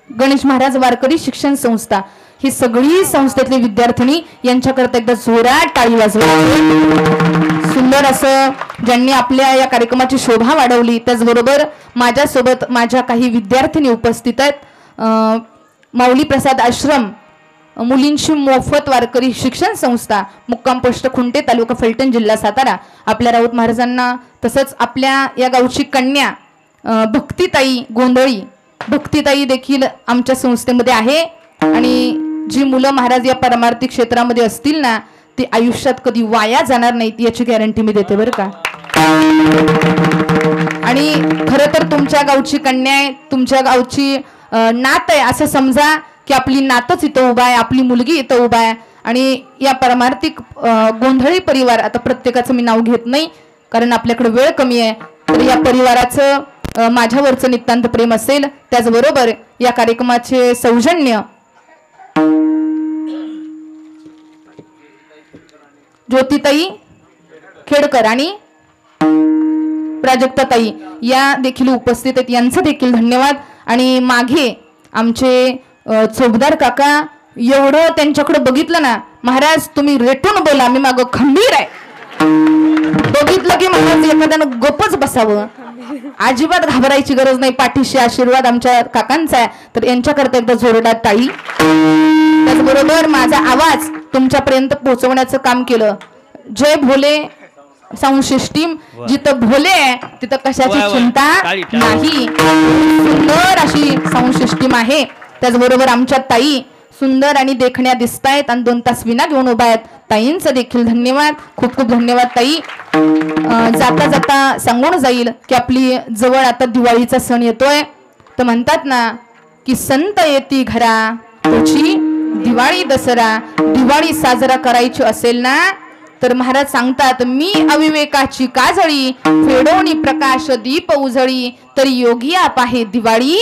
गणेश महाराज वारकरी शिक्षण संस्था, ही सगळी संस्थेतली विद्यार्थिनी, यांच्याकरता एकदा जोरात टाळी वाजवायची. सुंदर असं ज्यांनी आपल्या या कार्यक्रमाची शोभा वाढवली. त्याचबरोबर माझ्यासोबत माझ्या काही विद्यार्थिनी उपस्थित आहेत. माऊली प्रसाद आश्रम मुलींची मोफत वारकरी शिक्षण संस्था, मुक्काम पोस्ट खुंटे, तालुका फलटण, जिल्हा सातारा, आपल्या राऊत महाराजांना, तसंच आपल्या या गावची कन्या भक्तिताई गोंधळी, भक्तिताई देखील आमच्या संस्थेमध्ये आहे. आणि जी मुलं महाराज या परमार्थी क्षेत्रामध्ये असतील ना, ती आयुष्यात कधी वाया जाणार नाहीत याची गॅरंटी मी देते बरं का. आणि खरं तर तुमच्या गावची कन्या आहे, तुमच्या गावची नात आहे असं समजा, की आपली नातच इथं उभा आहे, आपली मुलगी इथं उभा आहे. आणि या परमार्थिक गोंधळी परिवार, आता प्रत्येकाचं मी नाव घेत नाही कारण आपल्याकडे वेळ कमी आहे, तर या परिवाराचं माझ्यावरचं नितांत प्रेम असेल. त्याचबरोबर या कार्यक्रमाचे सौजन्य ज्योतिताई खेडकर आणि प्राजक्ताताई या देखील उपस्थित आहेत, यांचं देखील धन्यवाद. आणि मागे आमचे चौबदार काका, एवढं त्यांच्याकडे बघितलं ना महाराज, तुम्ही रेटून बोला, मी मागं खंबीर आहे. बघितलं की महाराज एखाद्यानं गपच बसावं, अजिबात घाबरायची गरज नाही. पाठीशी आशीर्वाद आमच्या काकांचा आहे, तर यांच्याकरता एकदा जोरदार टाळी. त्याचबरोबर माझा आवाज तुमच्यापर्यंत पोहोचवण्याचं काम केलं जय भोले साऊंड सिस्टीम. जिथं भोले आहे तिथं कशाची चिंता नाही, सुंदर अशी साऊंड सिस्टीम आहे. त्याचबरोबर आमच्या ताई सुंदर आणि देखण्या दिसतायत आणि 2 तास विना घेऊन उभा आहेत. ताईंचं देखील धन्यवाद, खूप खूप धन्यवाद ताई. जाता जाता सांगून जाईल की आपली जवळ आता दिवाळीचा सण येतोय, तर म्हणतात ना की संत येती घरा तुझी दिवाळी दसरा. दिवाळी साजरा करायची असेल ना, तर महाराज सांगतात, मी अविवेकाची काजळी फेडोनी प्रकाश दीप उजळी, तर योगिया पाहे दिवाळी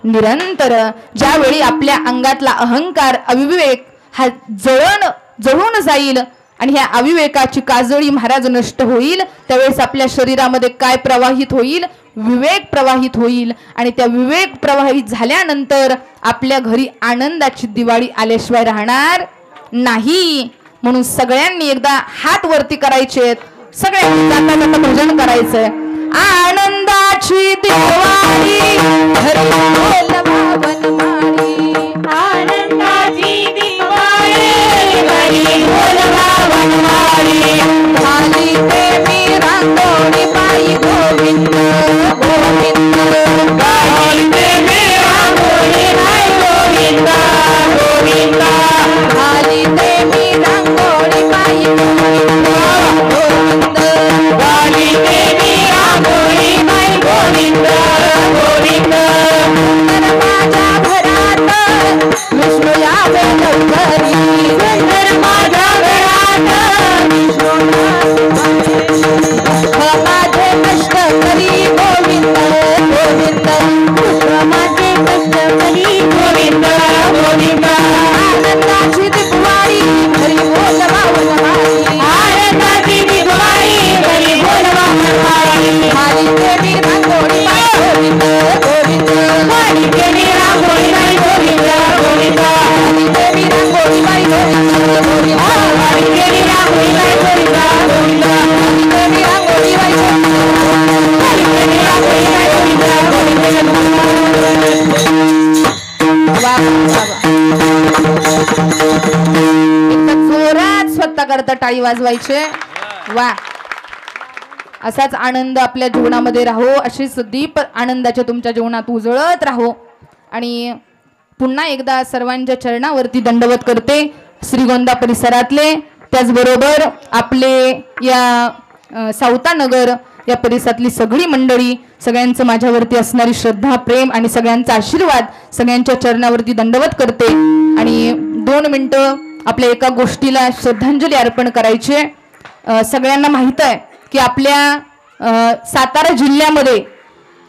निरंतर. ज्यावेळी आपल्या अंगातला अहंकार अविवेक हा जळून जाईल आणि ह्या अविवेकाची काजळी महाराज नष्ट होईल, त्यावेळेस आपल्या शरीरामध्ये काय प्रवाहित होईल? विवेक प्रवाहित होईल. आणि त्या विवेक प्रवाहित झाल्यानंतर आपल्या घरी आनंदाची दिवाळी आल्याशिवाय राहणार नाही. म्हणून सगळ्यांनी एकदा हात वरती करायचे, सगळ्यांनी जाता जाता भजन करायचंय. आनंदाची दिवाळी हरी बोल वनमाळी, आनंदाची दिवाळी हरी बोल वनमाळी. खाली देवी रांगोळी बाई गोविंद गोविंद, खाली देवी रांगोळी बाई गोविंद गोविंद, खाली देवी रांगोळी बाई गोविंद गोविंद, खाली देवी रांगोळी बाई गोविंद गोविंद. सुंदर माझ्या घरात विष्णू यावे लवकरी, सुंदर माझ्या घरात विष्णू माझे कष्ट करी गोविंद गोविंद, माझे कष्ट करी गोविंद गोविंद. आनंदाची दिवाळी एकदा जोरात स्वतः करता टाळी वाजवायचे. वा, असाच आनंद आपल्या जीवनामध्ये राहो, अशीच दीप आनंदाच्या तुमच्या जीवनात उजळत राहो. आणि पुन्हा एकदा सर्वांच्या चरणावरती दंडवत करते श्रीगोंदा परिसरातले, त्याचबरोबर आपले या सावतानगर या परिसरातली सगळी मंडळी, सगळ्यांचं माझ्यावरती असणारी श्रद्धा, प्रेम आणि सगळ्यांचा आशीर्वाद, सगळ्यांच्या चरणावरती दंडवत करते. आणि 2 मिनिटं आपल्या एका गोष्टीला श्रद्धांजली अर्पण करायची. सगळ्यांना माहित आहे की आपल्या सातारा जिल्ह्यामध्ये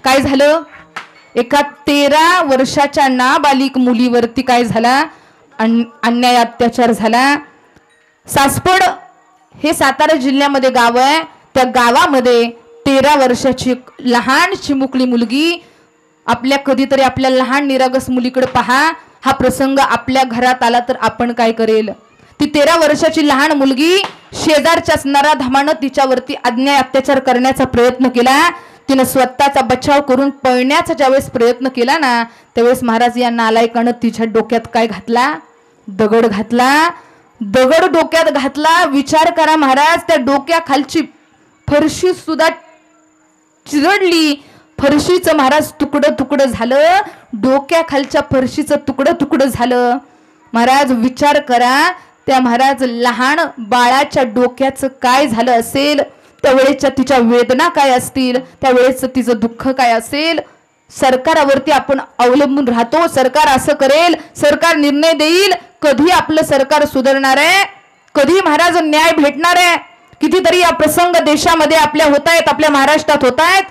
काय झालं, एका 13 वर्षाच्या नाबालिक मुलीवरती काय झाला, अन्याय अत्याचार झाला. सासपड हे सातारा जिल्ह्यामध्ये गाव आहे. त्या गावामध्ये 13 वर्षाची लहान चिमुकली मुलगी, आपल्या कधीतरी आपल्या लहान निरागस मुलीकडे पहा, हा प्रसंग आपल्या घरात आला तर आपण काय करेल. ती 13 वर्षाची लहान मुलगी, शेजारच्याच नराधमानं तिच्यावरती अन्याय अत्याचार करण्याचा प्रयत्न केला. तिनं स्वतःचा बचाव करून पळण्याचा ज्यावेळेस प्रयत्न केला ना, त्यावेळेस महाराज या नालायकानं तिच्या डोक्यात काय घातला, दगड घातला. दगड डोक्यात घातला. विचार करा महाराज, त्या डोक्याखालची फरशी सुद्धा चिरडली. फरशीचं महाराज तुकडं तुकडं झालं. डोक्याखालच्या फरशीचं तुकडं तुकडं झालं. महाराज विचार करा, त्या महाराज लहान बाळाच्या डोक्याचं काय झालं असेल, त्यावेळेच्या तिच्या वेदना काय असतील, त्यावेळेचं तिचं दुःख काय असेल. सरकारावरती आपण अवलंबून राहतो. सरकार असं करेल, सरकार निर्णय देईल. कधी आपलं सरकार सुधारणार आहे, कधी महाराज न्याय भेटणार आहे. कितीतरी या प्रसंग देशामध्ये आपल्या होत आहेत, आपल्या महाराष्ट्रात होत आहेत.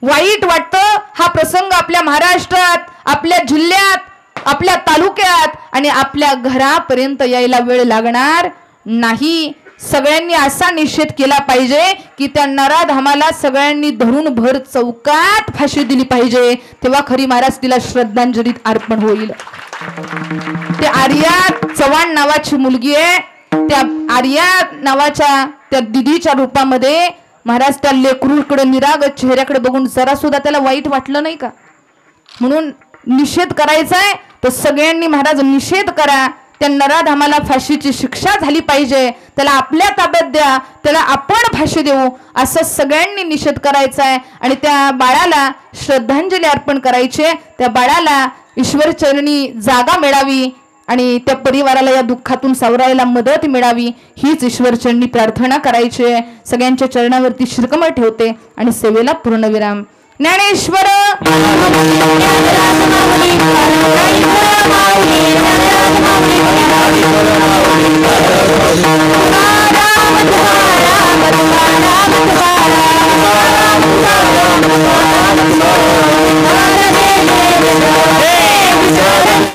वाईट वाटतं हा प्रसंग आपल्या महाराष्ट्रात, आपल्या जिल्ह्यात, आपल्या तालुक्यात आणि आपल्या घरापर्यंत यायला वेळ लागणार नाही. सगळ्यांनी असा निषेध केला पाहिजे की त्या नराधामाला सगळ्यांनी धरून भर चौकात फाशी दिली पाहिजे. तेव्हा खरी महाराज तिला श्रद्धांजली अर्पण होईल. ते आर्या चव्हाण नावाची मुलगी आहे. त्या आर्या नावाच्या त्या दिदीच्या रूपामध्ये महाराज त्या लेकरूकडे निरागस चेहऱ्याकडे बघून जरा सुद्धा त्याला वाईट वाटलं नाही का. म्हणून निषेध करायचा आहे तर सगळ्यांनी महाराज निषेध करा. त्या नराधामाला फाशीची शिक्षा झाली पाहिजे. त्याला आपल्या ताब्यात द्या, त्याला आपण फाशी देऊ, असं सगळ्यांनी निषेध करायचा आहे. आणि त्या बाळाला श्रद्धांजली अर्पण करायची. त्या बाळाला ईश्वरचरणी जागा मिळावी आणि त्या परिवाराला या दुःखातून सावरायला मदत मिळावी, हीच ईश्वरचरणी प्रार्थना करायची आहे. सगळ्यांच्या चरणावरती शिरकमळ ठेवते आणि सेवेला पूर्णविराम. ज्ञानेश्वर